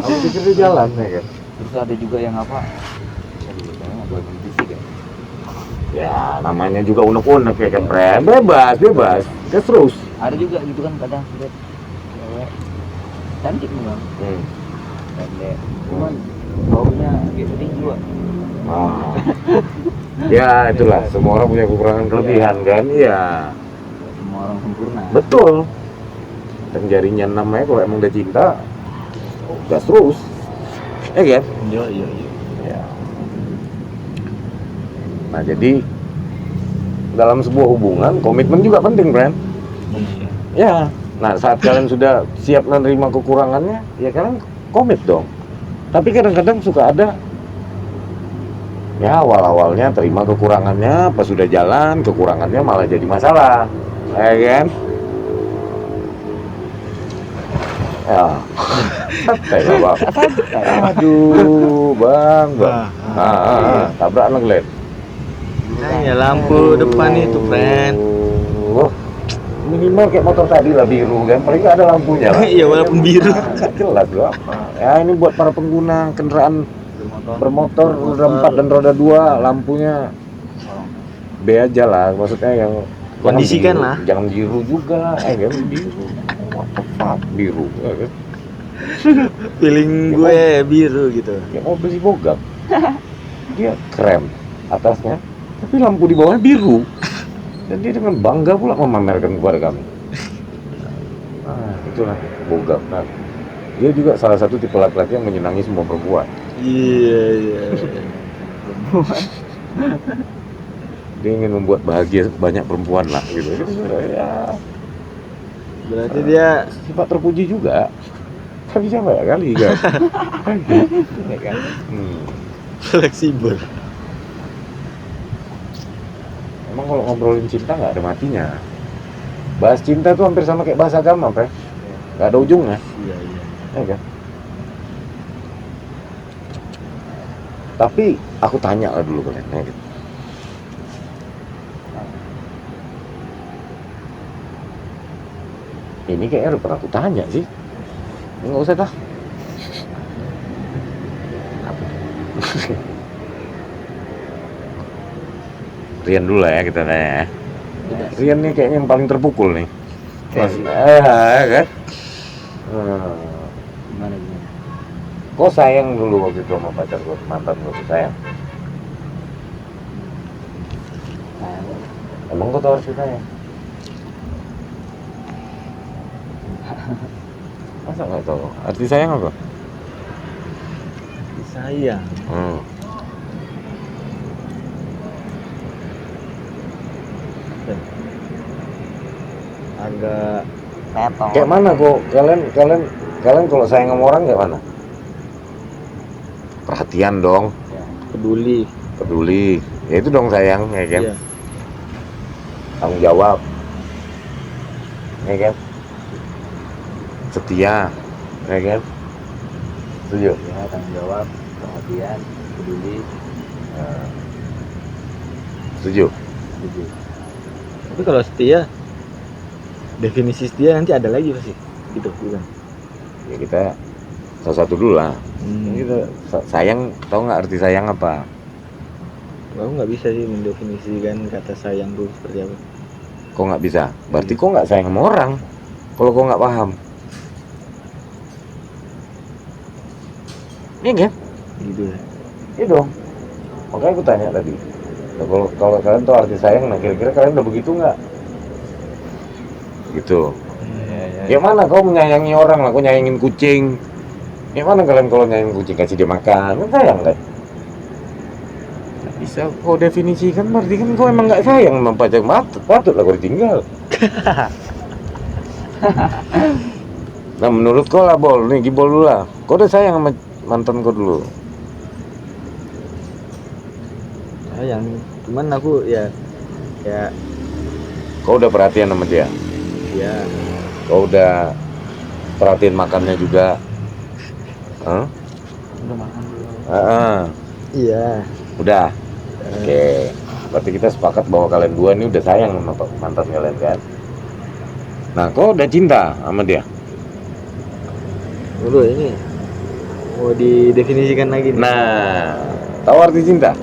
Aku pikir dia jalan, ya kan? Terus ada juga yang apa? Aduh, saya nggak boleh berbisik ya. Ya, namanya juga unek-unek ya kan, Pren? Bebas. Terus. Ada juga gitu kan kadang lihat cewek cantik memang, pendek, cuman baunya gitu tinggi juga. Ya itulah, semua orang punya kekurangan kelebihan kan? Iya. Semua orang sempurna. Betul. Dan jarinya namanya kalau emang udah cinta, gas terus. Ya kan? Iya. Ya. Nah jadi dalam sebuah hubungan komitmen juga penting, Bran. Ya. Nah saat kalian sudah siap menerima kekurangannya, ya kalian komit dong. Tapi kadang-kadang suka ada, ya awal-awalnya terima kekurangannya, pas sudah jalan kekurangannya malah jadi masalah, ya kan? Ya, santai lah bang. Aduh bang. Tabrak anak Glenn. Ya lampu depan itu, friend. Minimal kayak motor tadi lah, biru kan, paling nggak ada lampunya lah. Iya, walaupun biru. Nggak jelas loh apa. Ya ini buat para pengguna kendaraan bermotor roda 4 dan roda 2, lampunya B aja lah, maksudnya yang Kondisikan biru, lah. jangan biru juga lah, kan biru. What the fuck, biru, ya kan? Feeling gue biru gitu. Kayak mobil si Bogam. Dia krem atasnya, tapi lampu di bawahnya biru. Dan dia dengan bangga pula memamerkan kepada kami. Itulah Bogam. Nah, dia juga salah satu tipe laki-laki yang menyenangi semua perempuan. Iya. Dia ingin membuat bahagia banyak perempuan lah gitu. Ya, Berarti dia sifat terpuji juga. Tapi siapa ya kali kan? Ya kan? fleksibel. Emang kalau ngobrolin cinta nggak ada matinya. Bahas cinta tuh hampir sama kayak bahas agama, Pre. Nggak ada ujungnya. Iya. Ya kan? Tapi aku tanya lah dulu kalian, ya gitu. Ini kayaknya udah pernah aku tanya sih. Nggak usah dah. Rian dulu lah ya kita tanya ya. Rian nih kayaknya yang paling terpukul nih. Masih, kan? Gimana gimana? Kok sayang dulu waktu itu sama pacar gue, mantan gue tuh sayang. Emang kau tahu arti sayang? Masa nggak tahu? Arti sayang apa? Sayang. Agak Petong. Kayak mana kok kalian kalau sayang sama orang kayak mana? Perhatian dong, peduli. peduli. Ya itu dong sayang, ya kan? Iya. Tanggung jawab, ya kan? Setia, ya kan? Setuju? Ya, tanggung jawab, perhatian, peduli, Setuju? setuju. Tapi kalau setia, definisi setia nanti ada lagi pasti. Gitu, bukan? Ya kita salah satu dulu lah. Kita sayang, tahu nggak arti sayang apa? Aku nggak bisa sih mendefinisikan kata sayang itu seperti apa. Kok nggak bisa? Berarti kok nggak sayang sama orang? Kalau kok nggak paham, iya kan? Gitu ya. Iya dong. Makanya aku tanya tadi. Nah, kalau kalian tahu arti sayang, nah kira-kira kalian udah begitu nggak? Gitu. Ya mana kau menyayangi orang lah, kau nyayangin kucing. Ya mana kalian kalau nyayangin kucing kasih dia makan, kan sayang kan? Nggak bisa kau definisikan, berarti kan kau emang nggak sayang sama pacar, patutlah kau ditinggal. Nah menurut kau lah Bol, nih Gibol dulu lah. Kau udah sayang sama mantan kau dulu? Sayang, cuman aku ya Kau udah perhatian sama dia? ya Kau udah perhatiin makannya juga? Hah? Udah makan dulu. iya. Udah. Oke. Berarti kita sepakat bahwa kalian dua ini udah sayang sama mantan kalian kan? Nah, kau udah cinta sama dia? Dulu ini mau didefinisikan lagi nih. Nah, tahu arti cinta?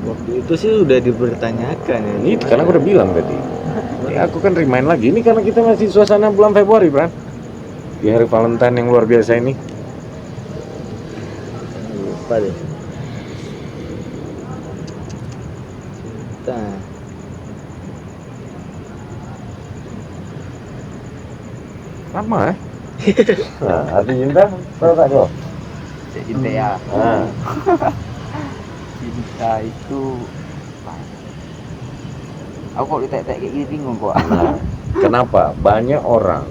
Waktu itu sih udah dipertanyakan ya. Ini karena aku udah bilang tadi. Ya, aku kan remind lagi. Ini karena kita masih suasana bulan Februari, Bran. Di hari Valentine yang luar biasa ini. Lupa deh. Cinta. Lama ya? Nah, arti cinta? Tahu tak kau? Cinta ya. Nah, Cinta itu aku kok ditanya kayak gini bingung kok. nah, kenapa? Banyak orang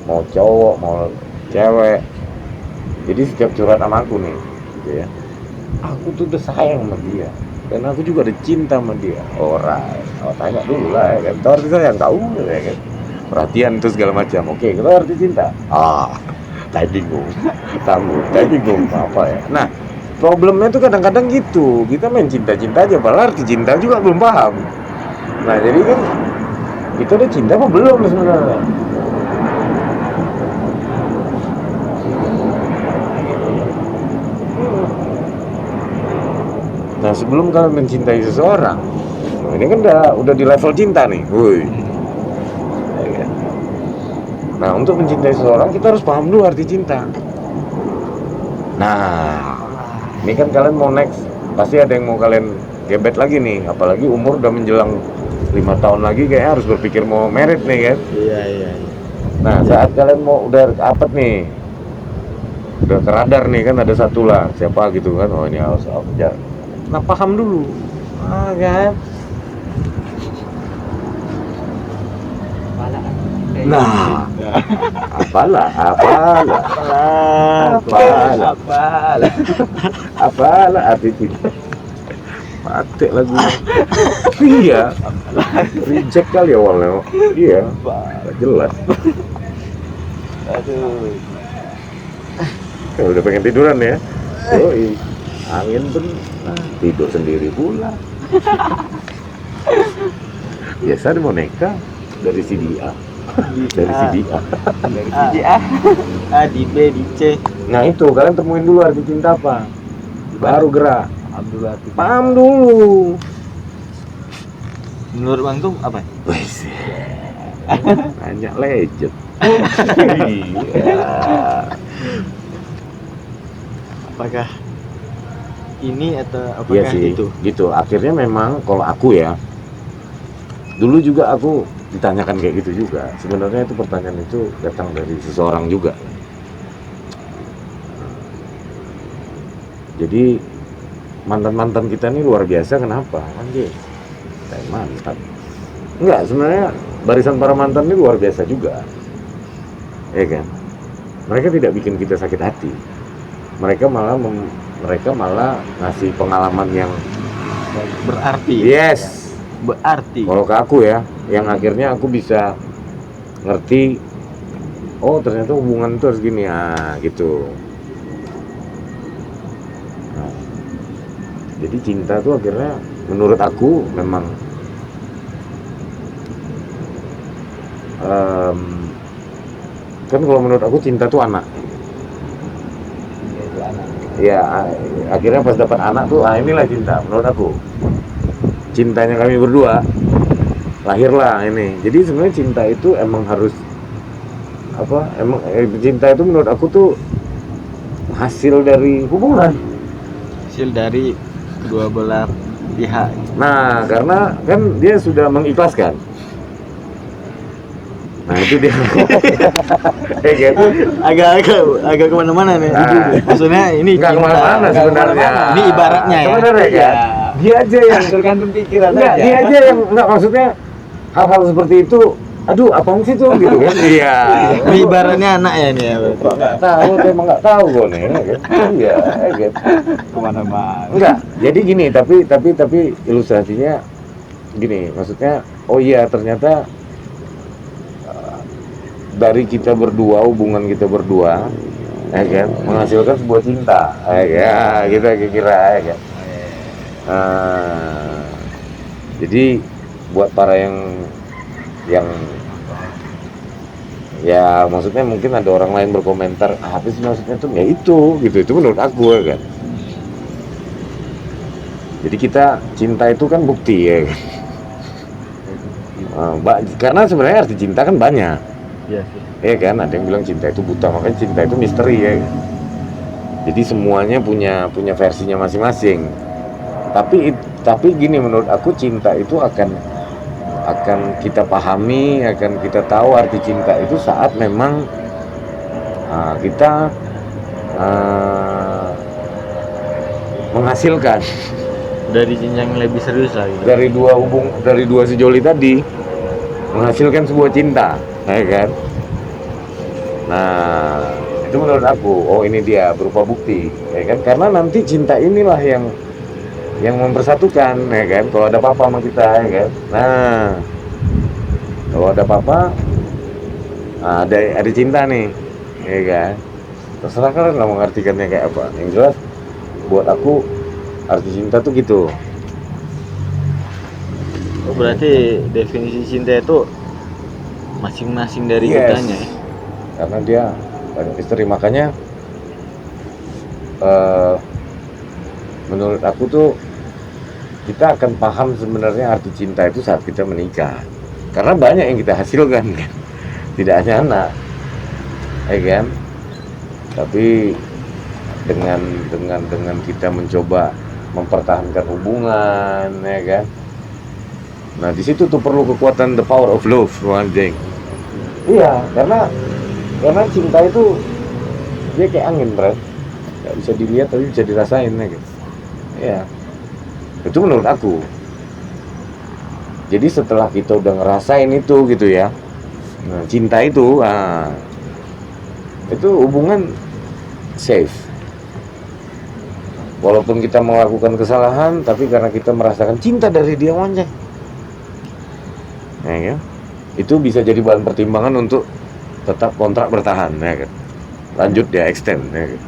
mau cowok, mau cewek. Jadi setiap curhat sama aku nih, gitu ya. Aku tuh udah sayang sama dia. Dan aku juga udah cinta sama dia. Alright. Oh, tanya dulu lah ya kan. Tahu arti sayang? Tahu ya kan. Perhatian itu segala macam. Oke, kita arti cinta. Tadi bingung. Tadi bingung apa ya. Nah, problemnya tuh kadang-kadang gitu. Kita main cinta-cinta aja, padahal arti cinta juga belum paham. Nah, jadi kan itu udah cinta apa belum sebenarnya? Nah, sebelum kalian mencintai seseorang, ini kan udah di level cinta nih. Woi. Ya kan? Nah, untuk mencintai seseorang kita harus paham dulu arti cinta. Nah, ini kan kalian mau next, pasti ada yang mau kalian gebet lagi nih, apalagi umur udah menjelang 5 tahun lagi kayaknya harus berpikir mau merit nih kan. Iya. Nah, saat kalian mau udah apet nih, udah keradar nih kan, ada satu lah siapa gitu kan, oh ini harus kejar. Nah, paham dulu, kan. Nah, apalah arti cinta. Mati lagu. Iya. Reject kali awalnya. Iya. Gak jelas. Aduh. Udah pengen tiduran ya. Yoi. Angin pun tidur sendiri pula. Biasa ada boneka dari sidi A. Dari sidi A. Dari sini A di B di C. Nah itu kalian temuin dulu arti cinta apa. Baru gerak. Paham dulu. Menurut Bang tuh apa? Wes. Nanya legend. Iya. Apakah ini atau Iya apakah sih, itu? gitu. Akhirnya memang kalau aku ya, dulu juga aku ditanyakan kayak gitu juga. Sebenarnya itu pertanyaan itu datang dari seseorang juga. Jadi mantan-mantan kita ini luar biasa, kenapa? Anjir, kayak mantan. Enggak, sebenarnya barisan para mantan ini luar biasa juga. Ya kan? Mereka tidak bikin kita sakit hati. Mereka malah ngasih pengalaman yang Berarti. yes. Berarti. Kalau ke aku ya, yang akhirnya aku bisa ngerti, oh ternyata hubungan itu harus gini ya, gitu. Nah, jadi cinta tuh akhirnya menurut aku memang kan kalau menurut aku cinta tuh anak. Ya akhirnya pas dapat anak tuh, inilah cinta menurut aku. Cintanya kami berdua lahirlah ini. Jadi sebenarnya cinta itu emang harus apa? Cinta itu menurut aku tuh hasil dari hubungan. Hasil dari kedua belah pihak. Nah, karena kan dia sudah mengikhlaskan. Nah itu dia. Kayak gitu. Agak kemana-mana nih. Nah. Maksudnya ini Nggak cinta. kemana-mana sebenarnya. Ini ibaratnya ya. Sebenarnya kan. Iya. Dia aja yang tergantung pikiran enggak, aja. dia aja yang enggak, maksudnya hal-hal seperti itu. Aduh, apaan sih tuh gitu kan? Iya. Ini ibaratnya anak ya nih ya. Nggak tahu, emang nggak tahu gue nih. Gitu. Iya, gitu. Kemana-mana. Enggak, jadi gini, tapi ilustrasinya gini, maksudnya, oh iya ternyata dari kita berdua, hubungan kita berdua, ya kan, menghasilkan sebuah cinta, ya kita kira, ya kan. Jadi buat para yang ya maksudnya mungkin ada orang lain berkomentar, apa sih maksudnya tuh ya itu menurut aku ya kan. Jadi kita cinta itu kan bukti ya kan? Karena sebenarnya arti cinta kan banyak. Iya sih. Ya kan, ada yang bilang cinta itu buta, makanya cinta itu misteri ya kan? Jadi semuanya punya versinya masing-masing. Tapi gini, menurut aku cinta itu akan kita pahami, akan kita tahu arti cinta itu saat memang kita menghasilkan Dari jenjang yang lebih serius lah gitu. dari dua sejoli tadi, menghasilkan sebuah cinta, ya kan? Nah, itu menurut aku, oh ini dia berupa bukti, ya kan? Karena nanti cinta inilah yang mempersatukan, ya kan? Kalau ada apa-apa sama kita, ya kan? Nah, kalau ada apa-apa, ada cinta nih, ya kan? Terserah kalian lah mengartikannya kayak apa. Yang jelas, buat aku arti cinta tuh gitu. Oh, berarti definisi cinta itu masing-masing dari Yes. kitanya ya. Karena dia banyak misteri, makanya menurut aku tuh kita akan paham sebenarnya arti cinta itu saat kita menikah, karena banyak yang kita hasilkan kan, tidak hanya anak, ya kan, tapi dengan kita mencoba mempertahankan hubungan, ya kan. Nah di situ tuh perlu kekuatan the power of love, anjing. Iya, karena cinta itu dia kayak angin, bro. Nggak bisa dilihat tapi bisa dirasain, ya kan. Iya, itu menurut aku. Jadi setelah kita udah ngerasain itu gitu ya, nah, cinta itu, itu hubungan safe. Walaupun kita melakukan kesalahan, tapi karena kita merasakan cinta dari dia, anjay. Ya, kan? Itu bisa jadi bahan pertimbangan untuk tetap kontrak bertahan, ya kan? Lanjut dia extend, ya kan?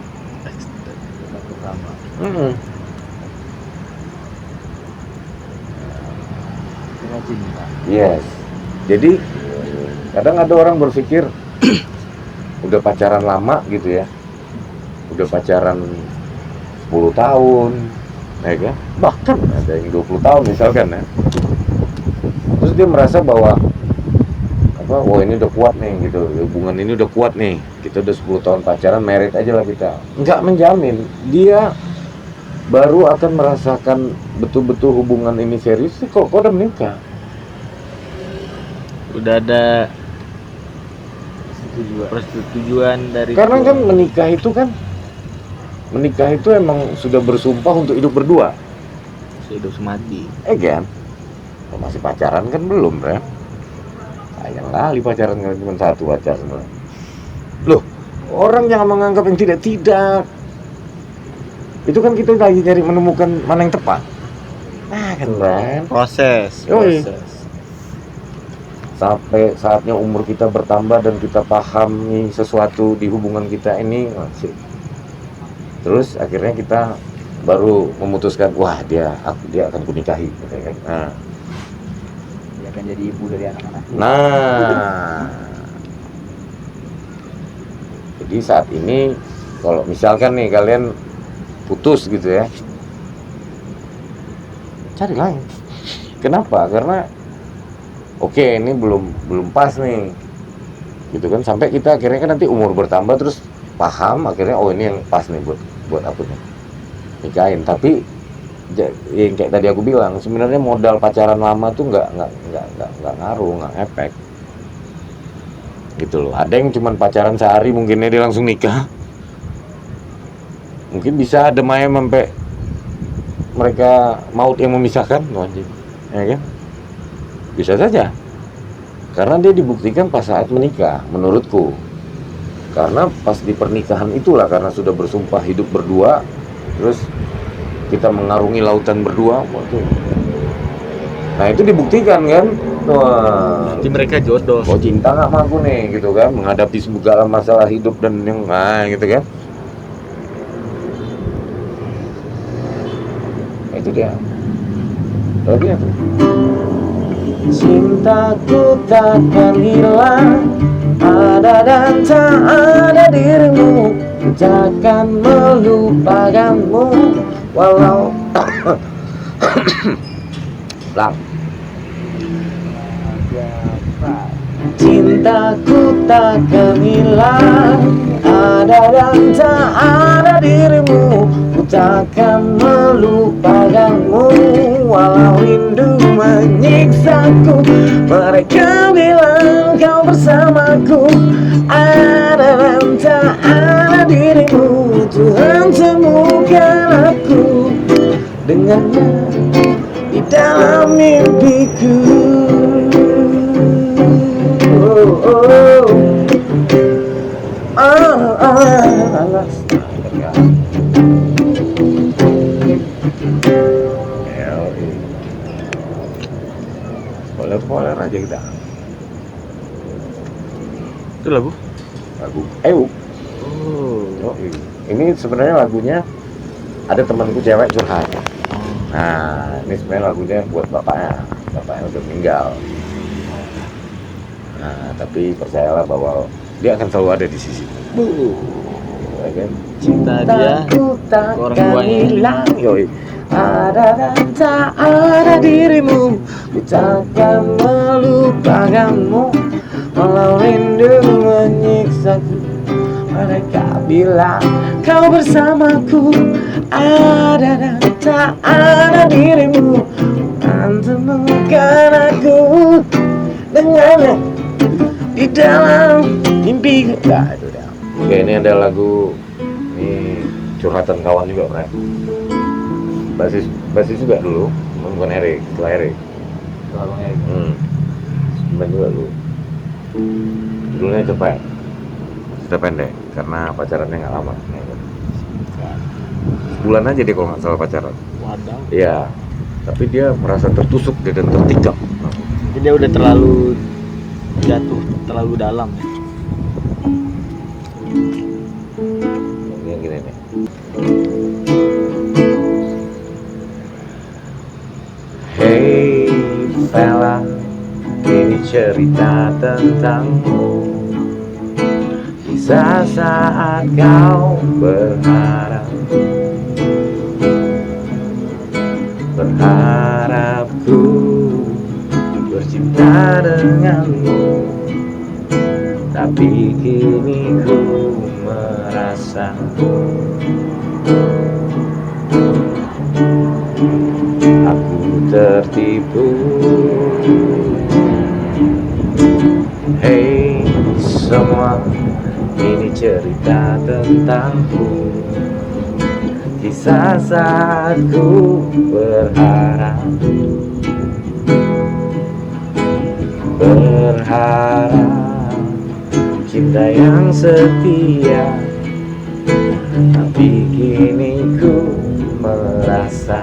Cinta. Yes. Jadi kadang ada orang berpikir udah pacaran lama gitu ya, udah pacaran 10 tahun, ya kan? Bahkan ada yang 20 tahun misalkan ya. Terus dia merasa bahwa wah ini udah kuat nih gitu, hubungan ini udah kuat nih, kita udah 10 tahun pacaran, married aja lah kita. Nggak menjamin dia baru akan merasakan betul-betul hubungan ini serius sih kok udah menikah. Udah ada persetujuan dari Karena kan menikah itu emang sudah bersumpah untuk hidup berdua, hidup semati. kan? Kalau masih pacaran kan belum, Ren. Sayang kali pacaran kan cuma satu pacar sebenarnya. Loh, orang jangan menganggap yang tidak. Itu kan kita lagi cari menemukan mana yang tepat. Nah kan, Ren. Proses. Sampai saatnya umur kita bertambah dan kita pahami sesuatu di hubungan kita ini, terus akhirnya kita baru memutuskan, wah dia akan kunikahi, gitu kan. Nah, Dia akan jadi ibu dari anak-anak. Jadi saat ini kalau misalkan nih kalian putus gitu ya, cari lain. Kenapa? Karena oke, ini belum pas nih, gitu kan. Sampai kita akhirnya kan nanti umur bertambah terus paham akhirnya ini yang pas nih buat aku nih nikahin. Tapi yang kayak tadi aku bilang, sebenarnya modal pacaran lama tuh nggak ngaruh, nggak efek gitu loh. Ada yang cuman pacaran sehari mungkinnya dia langsung nikah, mungkin bisa ada ayam sampai mereka maut yang memisahkan, ya kan? Bisa saja, karena dia dibuktikan pas saat menikah, menurutku. Karena pas di pernikahan itulah, karena sudah bersumpah hidup berdua, terus kita mengarungi lautan berdua, nah itu dibuktikan kan. Wah, Nanti mereka jodoh. kok cinta nggak sama aku nih, gitu kan, menghadapi segala masalah hidup dan yang gitu kan. Itu dia. Lagunya tuh. Cintaku takkan hilang, ada dan tak ada dirimu, ku takkan melupakanmu walau Lang. Cintaku takkan hilang, ada dan tak ada dirimu, ku takkan melupakanmu walau rindu menyiksaku. Mereka bilang kau bersamaku, ada dan tak ada dirimu, Tuhan temukan aku dengannya di dalam mimpiku. Spoiler aja kita. Itu lagu? Oh. Ini sebenarnya lagunya ada temanku cewek curhat. Nah, ini sebenarnya lagunya buat bapaknya udah meninggal. Nah, tapi percayalah bahwa dia akan selalu ada di sisi. Ya kan? Cinta dia ke orang tuanya. Yoi. Ada dan tak ada dirimu, ku takkan melupakanmu walau rindu menyiksaku. Mereka bilang kau bersamaku, ada dan tak ada dirimu, kan temukan aku dengannya di dalam mimpi. Nah, itu dah. Oke, ini ada lagu ini curhatan kawan juga, Bro. Basis juga dulu, bukan Erik, setelah Erik. Sebenarnya juga dulu. Dulunya cepat, sudah pendek karena pacarannya nggak lama. Sebulan aja dia kalau nggak salah pacaran. Waduh. Iya, tapi dia merasa tertusuk dan tertikam. Jadi dia udah terlalu jatuh, terlalu dalam. Yang gini nih. Hey fella, ini cerita tentangmu. Kisah saat kau berharap Berharap ku bercinta denganmu, tapi kini ku merasa aku tertipu. Hey semua, ini cerita tentangku, kisah saat ku berharap cinta yang setia, tapi kini ku merasa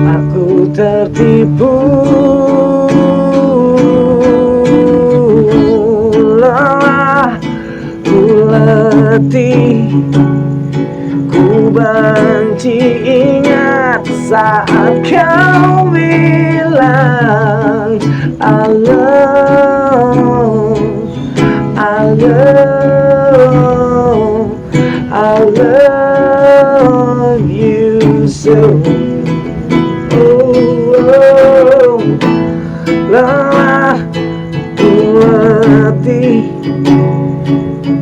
aku tertipu. Lelah, ku letih, ku benci ingat saat kau bilang I love you so. Oh, lelah, ku letih,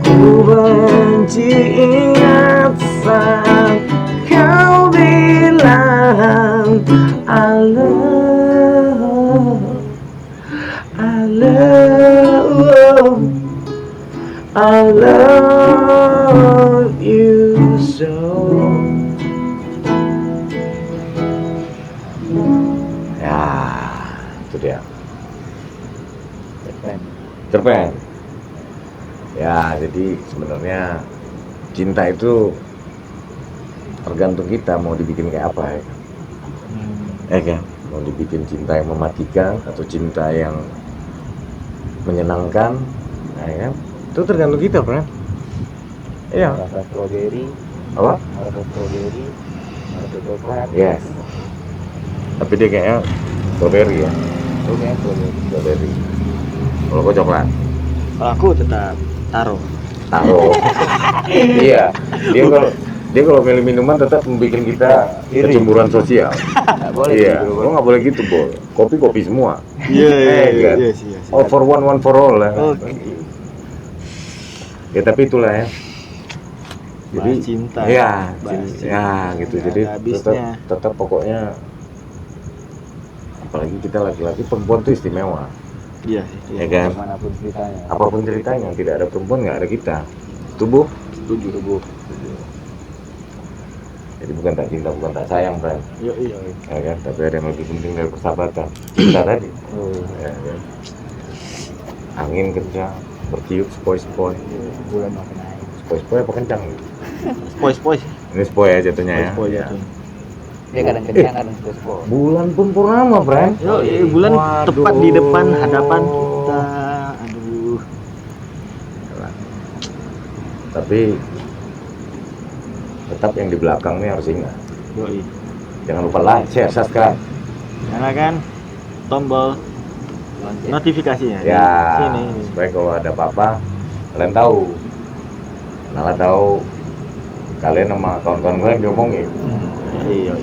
ku benci ingat saat kau bilang I love you so. Ya, itu dia. Cerpen. Ya, jadi sebenarnya cinta itu tergantung kita mau dibikin kayak apa ya. Kan? Mau dibikin cinta yang mematikan atau cinta yang menyenangkan, ya kan? Itu tergantung kita, Bro. Iya. Rasa strawberry, Apa? rasa strawberry, rasa coklat. Yes. Tapi dia kayaknya strawberry ya. Oke, strawberry. Strawberry. Kalau kau coklat, Kalau aku tetap taruh. taruh. Iya. Dia kalau milih minuman tetap membuat kita kecemburuan sosial. Nggak boleh Iya. gitu, Lo nggak boleh gitu, Boy. Kopi semua. Iya, kan? sih. All for one for all lah. Oke. Ya tapi itulah ya. Jadi Bahas cinta. Iya, Bahas ya gitu. Nggak Jadi ada habisnya. tetap pokoknya, apalagi kita laki-laki, perempuan tuh istimewa, Iya sih. ya kan? Manapun ceritanya. Apapun ceritanya, tidak ada perempuan nggak ada kita. Tubuh, Setuju. jadi bukan tak cinta, bukan tak sayang, Bang. Iya. Ya kan? Tapi ada yang lebih penting dari persahabatan. Cinta tadi. Oh, Ya, kan? Angin kencang, bertiup sepoi-sepoi. bulan makin naik. Sepoi-sepoi apa kencang? Spoy. Ini sepoi ya jatuhnya ya. Spoy Ya. jatuh. Dia kadang kencang, kadang sport. Bulan pun purnama, Bang. Bulan Waduh. tepat di depan hadapan kita. Aduh. Tapi tetap yang di belakang nih harus ingat. Yoi. Jangan lupa like, share, subscribe. Nyalakan tombol notifikasinya. Ya, Sini. supaya kalau ada apa-apa kalian tahu. Nala tahu kalian sama kawan-kawan gue yang diomongin. Iya.